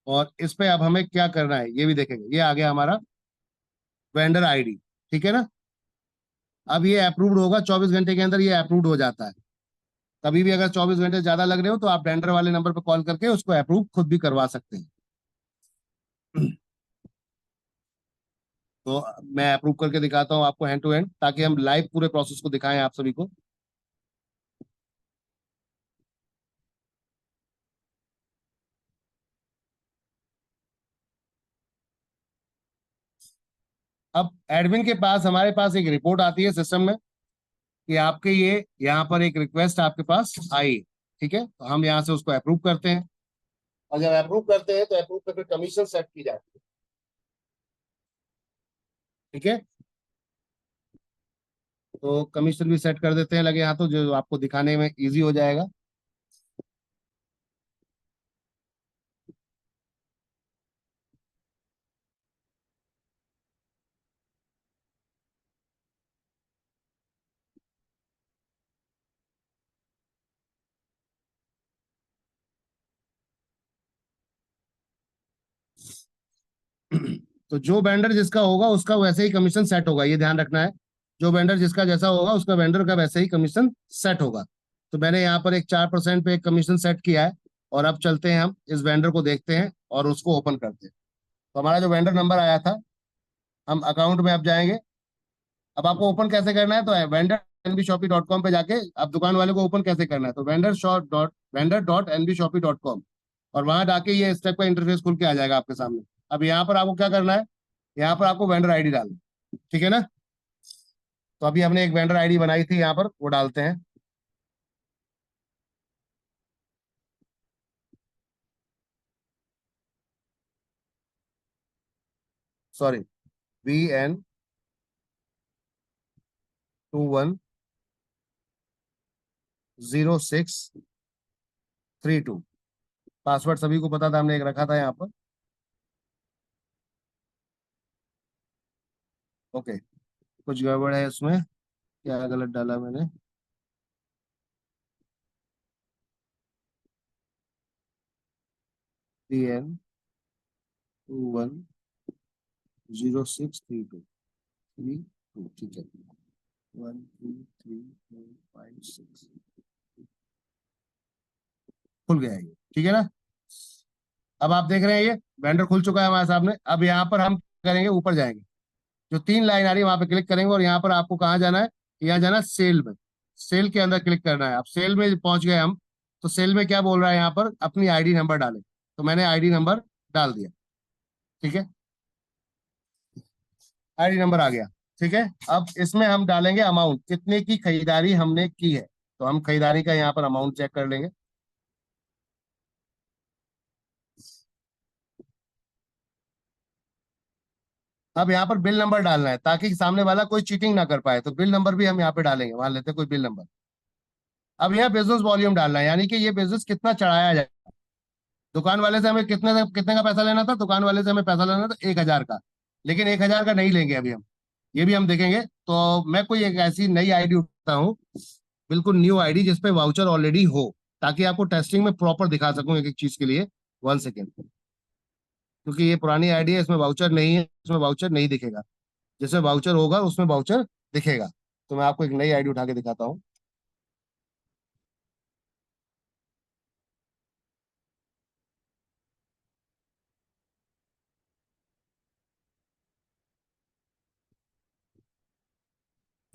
और इस पे अब हमें क्या करना है ये भी देखेंगे। ये आ गया हमारा वेंडर आईडी, ठीक है ना। अब ये अप्रूव्ड होगा, 24 घंटे के अंदर ये अप्रूव्ड हो जाता है। कभी भी अगर 24 घंटे ज्यादा लग रहे हो तो आप वेंडर वाले नंबर पर कॉल करके उसको अप्रूव खुद भी करवा सकते हैं। तो मैं अप्रूव करके दिखाता हूँ आपको हैंड टू हैंड, ताकि हम लाइव पूरे प्रोसेस को दिखाएं आप सभी को। अब एडमिन के पास, हमारे पास एक रिपोर्ट आती है सिस्टम में कि आपके ये यहाँ पर एक रिक्वेस्ट आपके पास आई, ठीक है। तो हम यहाँ से उसको अप्रूव करते हैं, और जब अप्रूव करते हैं तो अप्रूव करके कमीशन सेट की जाती है, ठीक है। तो कमीशन भी सेट कर देते हैं लगे हाथों, जो आपको दिखाने में इजी हो जाएगा। तो जो वेंडर जिसका होगा उसका वैसे ही कमीशन सेट होगा, ये ध्यान रखना है। जो वेंडर जिसका जैसा होगा उसका वेंडर का वैसे ही कमीशन सेट होगा। तो मैंने यहाँ पर एक 4% पे एक कमीशन सेट किया है। और अब चलते हैं हम इस वेंडर को देखते हैं और उसको ओपन करते हैं। तो हमारा जो वेंडर नंबर आया था, हम अकाउंट में अब जाएंगे। अब आपको ओपन कैसे करना है, तो vendor.nbshopee.com पे जाके आप दुकान वाले को ओपन कैसे करना है, तो vendor.nbshopee.com, और वहां जाके ये स्टेप का इंटरफेस खुल के आ जाएगा आपके सामने। अब यहाँ पर आपको क्या करना है, यहाँ पर आपको वेंडर आईडी डालना है, ठीक है ना। तो अभी हमने एक वेंडर आईडी बनाई थी, यहाँ पर वो डालते हैं। Sorry, VN210632। पासवर्ड सभी को पता था, हमने एक रखा था यहाँ पर। ओके, कुछ गड़बड़ है इसमें, क्या गलत डाला मैंने। VN210632, ठीक है। 1 2 3 4 5 6 खुल गया ये, ठीक है ना। अब आप देख रहे हैं ये वेंडर खुल चुका है हमारे सामने। अब यहाँ पर हम करेंगे, ऊपर जाएंगे, जो 3 लाइन आ रही है वहां पे क्लिक करेंगे, और यहाँ पर आपको कहाँ जाना है, यहाँ जाना है सेल में। सेल के अंदर क्लिक करना है। अब सेल में पहुंच गए हम, तो तो सेल में क्या बोल रहा है यहाँ पर, अपनी आईडी नंबर डालें, तो मैंने आईडी नंबर डाल दिया। ठीक है, आईडी नंबर आ गया। ठीक है, अब इसमें हम डालेंगे अमाउंट, कितने की खरीदारी हमने की है, तो हम खरीदारी का यहाँ पर अमाउंट चेक कर लेंगे। अब यहाँ पर बिल नंबर डालना है ताकि सामने वाला कोई चीटिंग ना कर पाए, तो बिल नंबर भी हम यहाँ पे डालेंगे, मान लेते हैं कोई बिल नंबर। अब यहाँ बिजनेस वॉल्यूम डालना है, यानी कि ये बिजनेस कितना चढ़ाया जाए। दुकान वाले से हमें कितने कितने का पैसा लेना था, दुकान वाले से हमें पैसा लेना था 1,000 का, लेकिन 1,000 का नहीं लेंगे अभी हम, ये भी हम देखेंगे। तो मैं कोई एक ऐसी नई आईडी उठाता हूँ, बिल्कुल न्यू आईडी जिसपे वाउचर ऑलरेडी हो, ताकि आपको टेस्टिंग में प्रॉपर दिखा सकूं एक एक चीज के लिए। 1 सेकेंड, क्योंकि ये पुरानी आईडी है, इसमें वाउचर नहीं है, इसमें वाउचर नहीं दिखेगा, जिसमें वाउचर होगा उसमें वाउचर दिखेगा। तो मैं आपको एक नई आईडी उठा के दिखाता हूँ।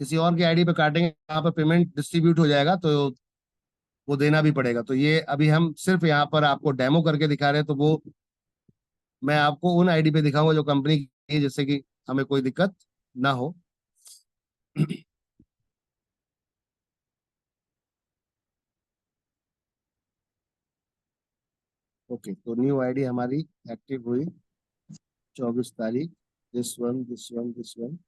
किसी और की आईडी पे काटेंगे, यहाँ पर पेमेंट डिस्ट्रीब्यूट हो जाएगा, तो वो देना भी पड़ेगा। तो ये अभी हम सिर्फ यहाँ पर आपको डेमो करके दिखा रहे हैं, तो वो मैं आपको उन आईडी पे दिखाऊंगा जो कंपनी की है, जिससे कि हमें कोई दिक्कत ना हो। ओके, तो न्यू आईडी हमारी एक्टिव हुई 24 तारीख। दिस वन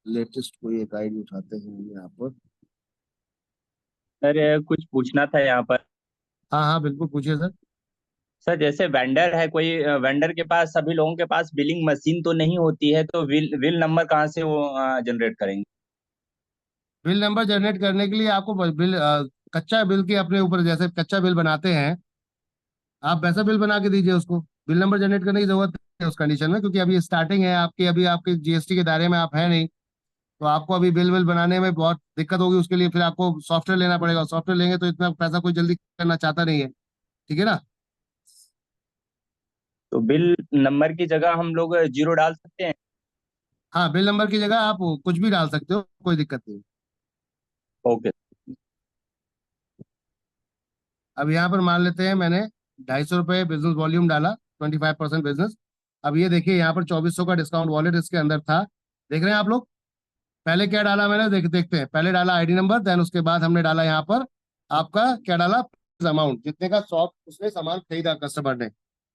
लेटेस्ट कोई एक आईडी उठाते हैं हम यहाँ पर। सर कुछ पूछना था यहाँ पर। हाँ हाँ बिल्कुल, पूछिए सर। सर जैसे वेंडर है कोई, वेंडर के पास, सभी लोगों के पास बिलिंग मशीन तो नहीं होती है, तो विल नंबर कहाँ से वो जनरेट करेंगे? बिल नंबर जनरेट करने के लिए आपको बिल कच्चा बिल के अपने ऊपर, जैसे कच्चा बिल बनाते हैं आप, वैसा बिल बना के दीजिए उसको। बिल नंबर जनरेट करने की जरूरत है उस कंडीशन में, क्योंकि अभी स्टार्टिंग है आपकी, अभी आपके जीएसटी के दायरे में आप है नहीं, तो आपको अभी बिल विल बनाने में बहुत दिक्कत होगी। उसके लिए फिर आपको सॉफ्टवेयर लेना पड़ेगा, सॉफ्टवेयर लेंगे तो इतना पैसा कोई जल्दी करना चाहता नहीं है। ठीक है ना। तो बिल नंबर की जगह हम लोग जीरो डाल सकते हैं? हाँ, बिल नंबर की जगह आप कुछ भी डाल सकते हो, कोई दिक्कत नहीं। ओके। अब यहाँ पर मान लेते हैं मैंने 250 रुपये बिजनेस वॉल्यूम डाला, 25% बिजनेस। अब ये देखिए यहाँ पर 2400 का डिस्काउंट वॉलेट इसके अंदर था, देख रहे हैं आप लोग। पहले क्या डाला मैंने, देखते हैं। पहले डाला आईडी नंबर, देन उसके बाद हमने डाला यहाँ पर आपका क्या डाला, अमाउंट जितने का शॉप उसने सामान खरीदा कस्टमर ने।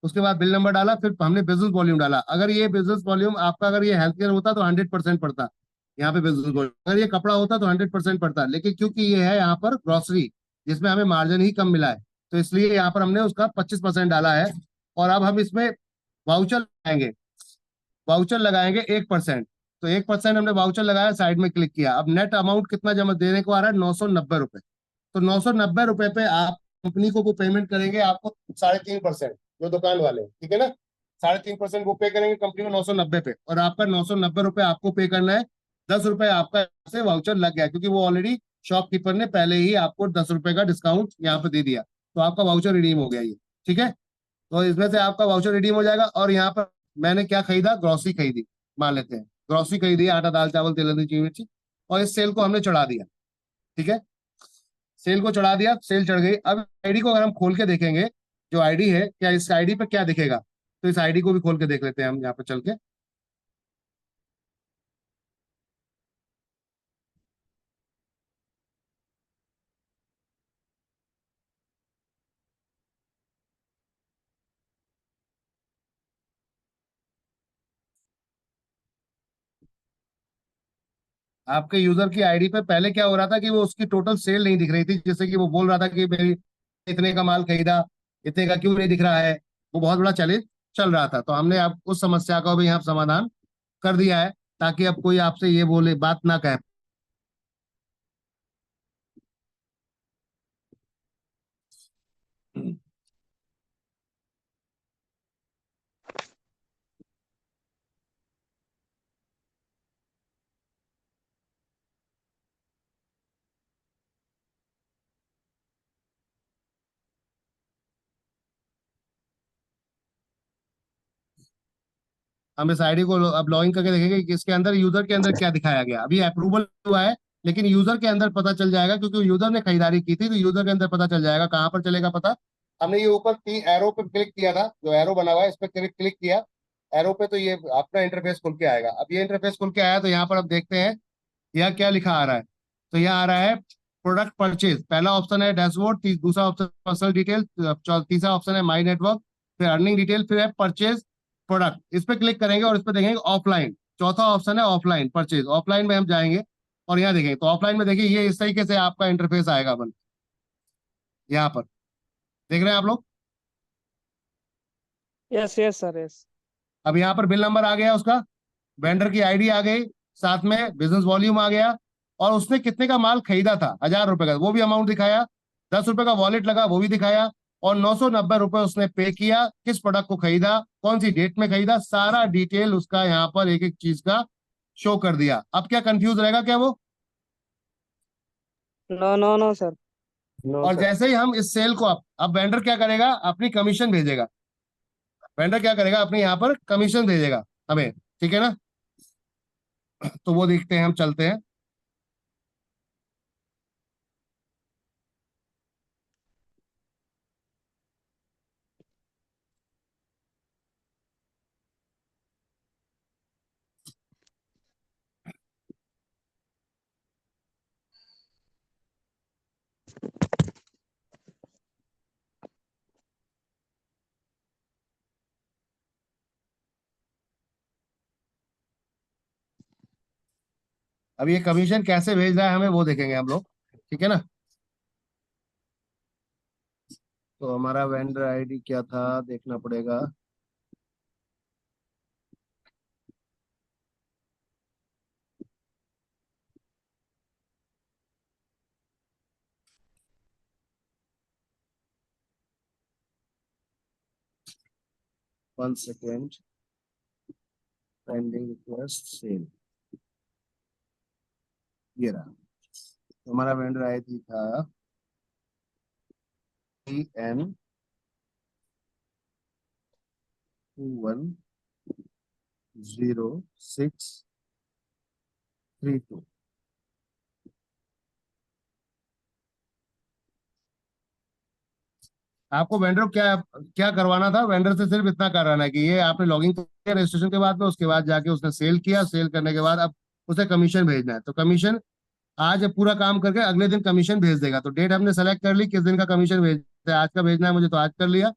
उसके बाद बिल नंबर डाला, फिर हमने बिजनेस वॉल्यूम डाला। अगर ये बिजनेस वॉल्यूम आपका, अगर ये हेल्थ केयर होता तो 100% पड़ता यहाँ पे बिजनेस वॉल्यूम, अगर ये कपड़ा होता तो 100% पड़ता, लेकिन क्योंकि ये है यहाँ पर ग्रोसरी, जिसमें हमें मार्जिन ही कम मिला है, तो इसलिए यहाँ पर हमने उसका 25% डाला है। और अब हम इसमें वाउचर लगाएंगे, वाउचर लगाएंगे 1%। तो 1% हमने वाउचर लगाया, साइड में क्लिक किया। अब नेट अमाउंट कितना जमा देने को आ रहा है, 990 रुपए। तो 990 रुपए पे आप कंपनी को वो पेमेंट करेंगे आपको 3.5%, जो दुकान वाले हैं, ठीक है ना। 3.5% वो पे करेंगे कंपनी को 990 पे, और आपका 990 रुपए आपको पे करना है। 10 रुपए आपका से वाउचर लग गया, क्योंकि वो ऑलरेडी शॉपकीपर ने पहले ही आपको 10 रुपए का डिस्काउंट यहाँ पे दे दिया, तो आपका वाउचर रिडीम हो गया ये। ठीक है, तो इसमें से आपका वाउचर रिडीम हो जाएगा। और यहाँ पर मैंने क्या खरीदा, ग्रोसरी खरीदी, मान लेते हैं ग्रोसरी खरीदी, आटा दाल चावल तेल हल्दी चीनी मिर्ची, और इस सेल को हमने चढ़ा दिया। ठीक है, सेल को चढ़ा दिया, सेल चढ़ गई। अब आईडी को अगर हम खोल के देखेंगे, जो आईडी है, क्या इस आईडी पे क्या दिखेगा, तो इस आईडी को भी खोल के देख लेते हैं हम यहाँ पे चल के। आपके यूजर की आईडी पे पहले क्या हो रहा था कि वो उसकी टोटल सेल नहीं दिख रही थी, जैसे कि वो बोल रहा था कि मेरी इतने का माल खरीदा, इतने का क्यों नहीं दिख रहा है। वो बहुत बड़ा चैलेंज चल रहा था, तो हमने अब उस समस्या का भी यहाँ समाधान कर दिया है, ताकि अब कोई आपसे ये बोले बात ना कहे। हम इस आईडी को अब लॉगिन करके देखेंगे कि इसके अंदर यूजर के अंदर क्या दिखाया गया। अभी अप्रूवल हुआ है, लेकिन यूजर के अंदर पता चल जाएगा क्योंकि यूजर ने खरीदारी की थी, तो यूजर के अंदर पता चल जाएगा। कहाँ पर चलेगा पता? हमने ये ऊपर 3 एरो पे क्लिक किया था, जो एरो बना हुआ है इस पे क्लिक क्लिक किया एरो पे, तो ये अपना इंटरफेस खुल के आएगा। अब ये इंटरफेस खुल के आया तो यहाँ पर अब देखते हैं यह क्या लिखा आ रहा है। तो यहाँ आ रहा है प्रोडक्ट परचेज, पहला ऑप्शन है डैशबोर्ड, दूसरा ऑप्शन पर्सनल डिटेल, तीसरा ऑप्शन है माई नेटवर्क, फिर अर्निंग डिटेल, फिर है परचेज प्रोडक्ट। इस पे क्लिक करेंगे और इस पे देखेंगे ऑफलाइन, चौथा ऑप्शन है ऑफलाइन परचेज। ऑफलाइन में हम जाएंगे और यहाँ देखेंगे, तो ऑफलाइन में देखिए ये इस तरीके से आपका इंटरफेस आएगा बन, यहाँ पर देख रहे हैं आप लोग। Yes yes sir yes. अब यहाँ पर बिल नंबर आ गया उसका, वेंडर की आईडी आ गई, साथ में बिजनेस वॉल्यूम आ गया, और उसने कितने का माल खरीदा था, 1000 रुपए का, वो भी अमाउंट दिखाया, 10 रुपए का वॉलेट लगा वो भी दिखाया, और 990 रुपए उसने पे किया, किस प्रोडक्ट को खरीदा, कौन सी डेट में खरीदा, सारा डिटेल उसका यहाँ पर एक एक चीज का शो कर दिया। अब क्या कंफ्यूज रहेगा क्या वो? No no no sir. No और सर। जैसे ही हम इस सेल को अब वेंडर क्या करेगा, अपनी कमीशन भेजेगा। वेंडर क्या करेगा, अपने यहाँ पर कमीशन भेजेगा हमें, ठीक है ना? तो वो देखते हैं, हम चलते हैं। अब ये कमीशन कैसे भेज रहा है हमें वो देखेंगे हम लोग, ठीक है ना? तो हमारा वेंडर आईडी क्या था देखना पड़ेगा। One second, pending request cell, ये रहा। तो हमारा वेंडर आईडी था EN 210632। आपको वेंडर को क्या क्या करवाना था? वेंडर से सिर्फ इतना कराना है कि ये आपने लॉगिन किया रजिस्ट्रेशन के बाद में, उसके बाद जाके उसने सेल किया, सेल करने के बाद अब उसे कमीशन भेजना है। तो कमीशन आज पूरा काम करके अगले दिन कमीशन भेज देगा। तो डेट हमने सेलेक्ट कर ली, किस दिन का कमीशन भेजना है, आज का भेजना है मुझे, तो आज कर लिया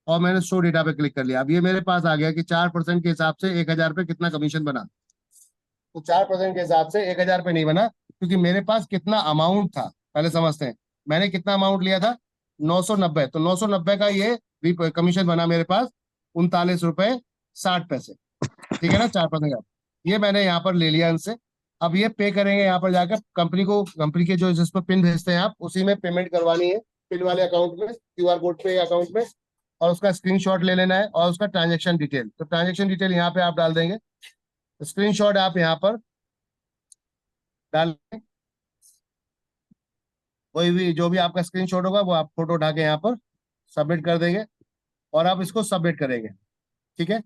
और मैंने शो डेटा पे क्लिक कर लिया। अब ये मेरे पास आ गया कि 4% के हिसाब से 1000 पे कितना कमीशन बना। तो 4% के हिसाब से 1000 पे नहीं बना, क्योंकि मेरे पास कितना अमाउंट था पहले समझते हैं। मैंने कितना अमाउंट लिया था, 990, तो 990 का ये कमीशन बना मेरे पास 39 रुपए 60 पैसे, ठीक है ना? 4%। ये मैंने यहाँ पर ले लिया इनसे। अब ये पे करेंगे यहाँ पर जाकर कंपनी को, कंपनी के जो जिस पर पिन भेजते हैं आप, उसी में पेमेंट करवानी है, पिन वाले अकाउंट में, QR कोड पे अकाउंट में, और उसका स्क्रीनशॉट ले लेना है, और उसका ट्रांजेक्शन डिटेल। तो ट्रांजेक्शन डिटेल यहाँ पे आप डाल देंगे, स्क्रीनशॉट आप यहाँ पर डाल, कोई भी जो भी आपका स्क्रीनशॉट होगा वो आप फोटो उठा के यहाँ पर सबमिट कर देंगे, और आप इसको सबमिट करेंगे, ठीक है?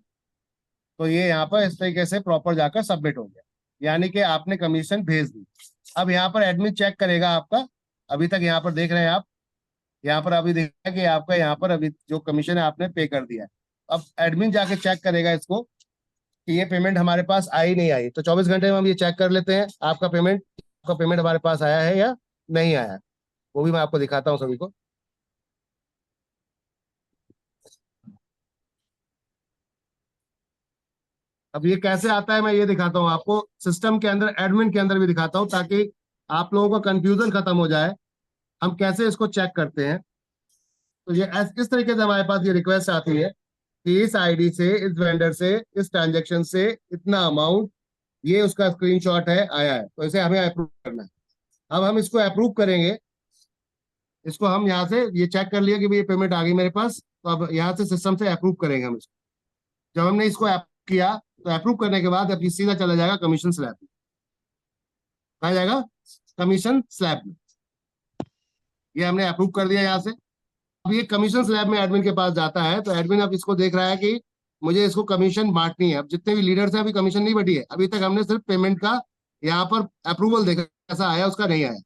तो ये यहाँ पर इस तरीके से प्रॉपर जाकर सबमिट हो गया, यानी कि आपने कमीशन भेज दी। अब यहाँ पर एडमिन चेक करेगा आपका, अभी तक यहाँ पर देख रहे हैं आप, यहाँ पर अभी देखा कि आपका यहाँ पर अभी जो कमीशन है आपने पे कर दिया है। अब एडमिन जाके चेक करेगा इसको कि ये पेमेंट हमारे पास आई नहीं आई। तो 24 घंटे में हम ये चेक कर लेते हैं आपका पेमेंट हमारे पास आया है या नहीं आया है। वो भी मैं आपको दिखाता हूँ सभी को। अब ये कैसे आता है मैं ये दिखाता हूँ आपको, सिस्टम के अंदर एडमिन के अंदर भी दिखाता हूँ, ताकि आप लोगों का कंफ्यूजन खत्म हो जाए। हम कैसे इसको चेक करते हैं, तो ये इस तरीके से हमारे पास ये रिक्वेस्ट आती है कि इस आईडी से, इस वेंडर से, इस ट्रांजेक्शन से इतना अमाउंट, ये उसका स्क्रीनशॉट है, आया है, तो इसे हमें अप्रूव करना है। अब हम इसको अप्रूव करेंगे, इसको हम यहाँ से ये चेक कर लिया कि भाई ये पेमेंट आ गई मेरे पास, तो अब यहाँ से सिस्टम से अप्रूव करेंगे हम इसको। जब हमने इसको अप्रूव किया, तो अप्रूव करने के बाद अब ये सीधा चला जाएगा कमीशन स्लैब में। कहा जाएगा कमीशन स्लैब में, ये हमने अप्रूव कर दिया यहाँ से। अब ये कमीशन स्लैब में एडमिन के पास जाता है, तो एडमिन अब इसको देख रहा है कि मुझे इसको कमीशन बांटनी है। अब जितने भी लीडर्स हैं अभी कमीशन नहीं बटी है, अभी तक हमने सिर्फ पेमेंट का यहाँ पर अप्रूवल देखा, कैसा आया उसका नहीं आया।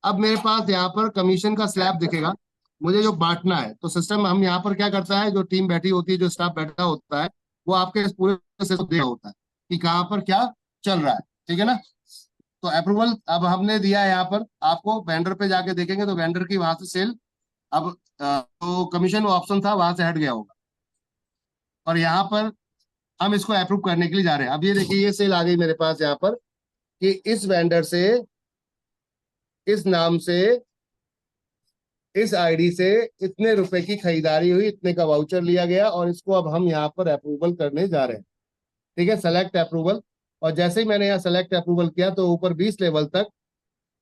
अब मेरे पास यहाँ पर कमीशन का स्लैब दिखेगा, मुझे जो बांटना है। तो सिस्टम हम यहाँ पर क्या करता है, जो टीम बैठी होती है, जो स्टाफ बैठा होता है, वो आपके इस पूरे सिस्टम देखा होता है कि कहाँ पर क्या चल रहा है, ठीक है ना। तो अप्रूवल अब हमने दिया है यहाँ पर, आपको वेंडर पे जाके देखेंगे तो वेंडर की वहां से सेल, अब तो कमीशन ऑप्शन था वहां से हट गया होगा, और यहाँ पर हम इसको अप्रूव करने के लिए जा रहे हैं। अब ये देखिए, ये सेल आ गई मेरे पास यहाँ पर कि इस वेंडर से, इस नाम से, इस आईडी से इतने रुपए की खरीदारी हुई, इतने का वाउचर लिया गया, और इसको अब हम यहाँ पर अप्रूवल करने जा रहे हैं। ठीक है, सेलेक्ट अप्रूवल। और जैसे ही मैंने यहाँ सेलेक्ट अप्रूवल किया तो ऊपर 20 लेवल तक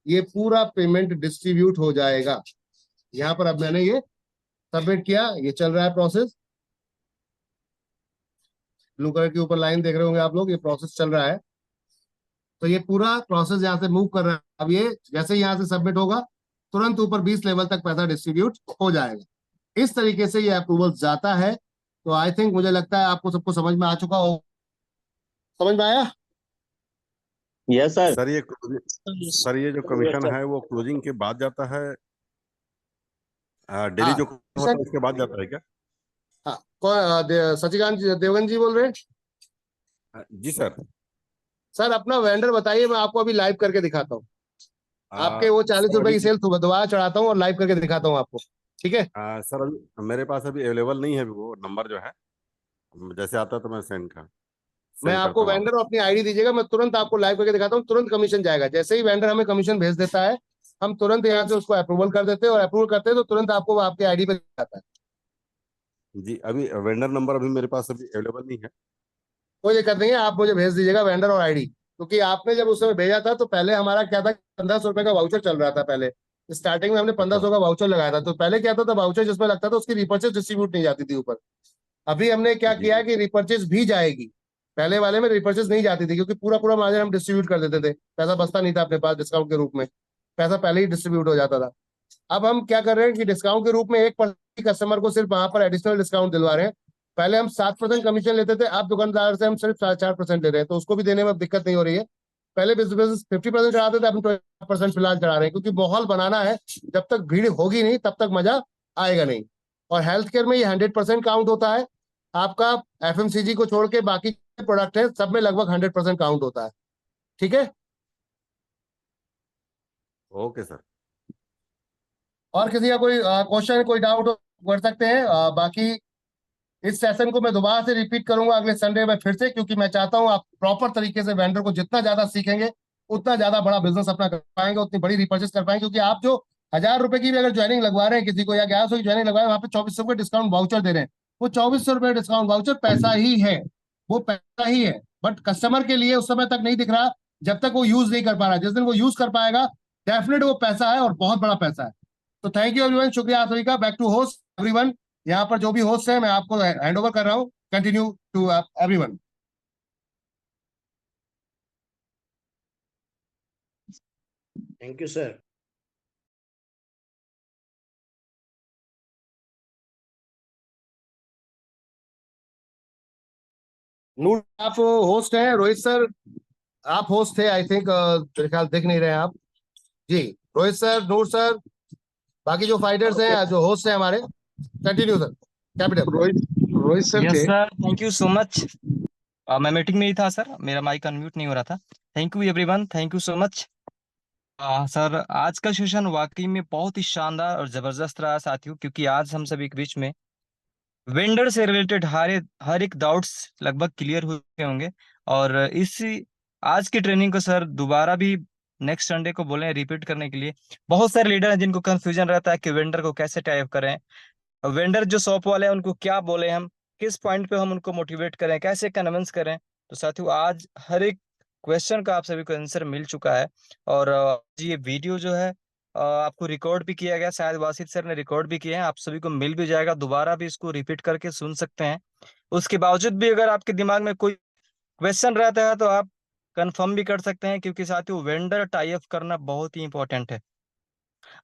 ये पूरा पेमेंट डिस्ट्रीब्यूट हो जाएगा। यहाँ पर अब मैंने ये सबमिट किया, ये चल रहा है प्रोसेस। ब्लू कलर के ऊपर लाइन देख रहे होंगे आप लोग, ये प्रोसेस चल रहा है। तो ये पूरा प्रोसेस यहाँ से मूव कर रहा है। अब ये जैसे ही यहाँ से सबमिट होगा, तुरंत ऊपर 20 लेवल तक पैसा डिस्ट्रीब्यूट हो जाएगा। इस तरीके से ये अप्रूवल जाता है। तो आई थिंक, मुझे लगता है आपको सबको समझ में आ चुका हो। समझ में आया? Yes sir. सर ये जो कमीशन है वो क्लोजिंग के बाद जाता है, डेली जो होता है उसके बाद जाता है क्या? हाँ, सचिकांत देवगन जी बोल रहे हैं? जी सर। सर अपना वेंडर बताइए, मैं आपको अभी लाइव करके दिखाता हूँ। आपके वो 40 रुपए की सेल दोबारा चढ़ाता हूँ और लाइव करके दिखाता हूँ आपको, ठीक है? सर अभी मेरे पास अभी अवेलेबल नहीं है अभी वो नंबर जो है, जैसे आता है तो मैं मैं आपको वेंडर और अपनी आईडी दीजिएगा, मैं तुरंत आपको लाइव करके दिखाता हूँ। तुरंत कमीशन जाएगा, जैसे ही वेंडर हमें कमीशन भेज देता है, हम तुरंत यहाँ से उसको अप्रूवल कर देते हैं, और अप्रूवल करते हैं तो तुरंत आपको वो आपके आईडी पे जाता है। जी, अभी वेंडर नंबर अभी मेरे पास अभी अवेलेबल नहीं है। कोई दिक्कत नहीं है, आप मुझे भेज दीजिएगा वेंडर और आईडी। क्योंकि आपने जब उस समय भेजा था तो पहले हमारा क्या था, 1500 रुपए का वाउचर चल रहा था। पहले स्टार्टिंग में हमने 1500 का वाउचर लगाया था। तो पहले क्या था, वाउचर जिसमें लगता था उसकी रिपर्चेज डिस्ट्रीब्यूट नहीं जाती थी ऊपर। अभी हमने क्या किया कि रिपर्चेज भी जाएगी। पहले वाले में रिपर्चेज नहीं जाती थी, क्योंकि पूरा पूरा मार्जिन हम डिस्ट्रीब्यूट कर देते थे, पैसा बचता नहीं था अपने पास डिस्काउंट के रूप में, पैसा पहले ही डिस्ट्रीब्यूट हो जाता था। अब हम क्या कर रहे हैं कि डिस्काउंट के रूप में 1% कस्टमर को सिर्फ वहां पर एडिशनल डिस्काउंट दिलवा रहे हैं। पहले हम 7% कमीशन लेते थे, अब दुकानदार से हम सिर्फ 4.5% ले रहे हैं, तो उसको भी देने में अब दिक्कत नहीं हो रही है। पहले बिजनेस 50% चढ़ाते थे, अब 20% फिलहाल चढ़ा रहे हैं, क्योंकि माहौल बनाना है। जब तक भीड़ होगी नहीं तब तक मजा आएगा नहीं। और हेल्थ केयर में ये 100% काउंट होता है। आपका एफएमसीजी को छोड़ के बाकी प्रोडक्ट है सब में लगभग 100% काउंट होता है, ठीक है? Okay sir. और किसी का कोई क्वेश्चन, कोई डाउट कर सकते हैं। बाकी इस सेशन को मैं दोबारा से रिपीट करूंगा अगले संडे में फिर से, क्योंकि मैं चाहता हूं आप प्रॉपर तरीके से वेंडर को जितना ज्यादा सीखेंगे उतना ज्यादा बड़ा बिजनेस अपना कर पाएंगे, उतनी बड़ी रिपर्चेस कर पाएंगे। क्योंकि आप जो 1000 रुपए की भी अगर ज्वाइनिंग लगवा रहे हैं किसी को, या 1100 की ज्वाइनिंग लगवा रहे हैं, वहां पे 2400 रुपए डिस्काउंट वाउचर दे रहे हैं। वो 2400 रुपए डिस्काउंट वाउचर पैसा ही है, वो पैसा ही है। बट कस्टमर के लिए उस समय तक नहीं दिख रहा जब तक वो यूज नहीं कर पा रहा। जिस दिन वो यूज कर पाएगा, डेफिनेट वो पैसा है और बहुत बड़ा पैसा है। तो थैंक यू एवरीवन, शुक्रिया आप सभी का। Back to host everyone. यहाँ पर जो भी होस्ट है मैं आपको हैंड ओवर कर रहा हूँ। Continue to everyone. Thank you sir. Noor आप होस्ट हैं, रोहित सर आप होस्ट थे आई थिंक, मेरे ख्याल देख नहीं रहे हैं आप जी। रोहित सर, नूर सर, बाकी जो फाइटर्स हैं, जो होस्ट हैं हमारे, continue sir. Capital Rohit sir yes थे। Sir, thank you so much. मैं मीटिंग में ही था सर, मेरा माइक अनम्यूट नहीं हो रहा था। Thank you everyone, thank you so much. Sir आज का सेशन वाकई में बहुत ही शानदार और जबरदस्त रहा साथियों, क्योंकि आज हम सभी के बीच में वेंडर से रिलेटेड हर एक डाउट्स लगभग क्लियर हुए होंगे। और इसी आज की ट्रेनिंग को सर दोबारा भी नेक्स्ट संडे को बोले रिपीट करने के लिए। बहुत सारे लीडर हैं जिनको कंफ्यूजन रहता है कि वेंडर को कैसे टाइप करें, वेंडर जो शॉप वाले हैं उनको क्या बोले, हम किस पॉइंट पे हम उनको मोटिवेट करें, कैसे कन्विंस करें। तो साथियों आज हर एक क्वेश्चन का आप सभी को आंसर मिल चुका है। और ये वीडियो जो है आपको रिकॉर्ड भी किया गया, शायद वासित सर ने रिकॉर्ड भी किया है, आप सभी को मिल भी जाएगा, दोबारा भी इसको रिपीट करके सुन सकते हैं। उसके बावजूद भी अगर आपके दिमाग में कोई क्वेश्चन रहता है तो आप कंफर्म भी कर सकते हैं, क्योंकि साथियों वेंडर टाई अप करना बहुत ही इंपॉर्टेंट है।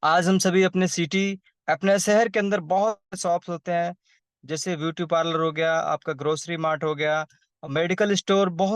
आज हम सभी अपने सिटी, अपने शहर के अंदर बहुत शॉप्स होते हैं जैसे ब्यूटी पार्लर हो गया, आपका ग्रोसरी मार्ट हो गया, मेडिकल स्टोर, बहुत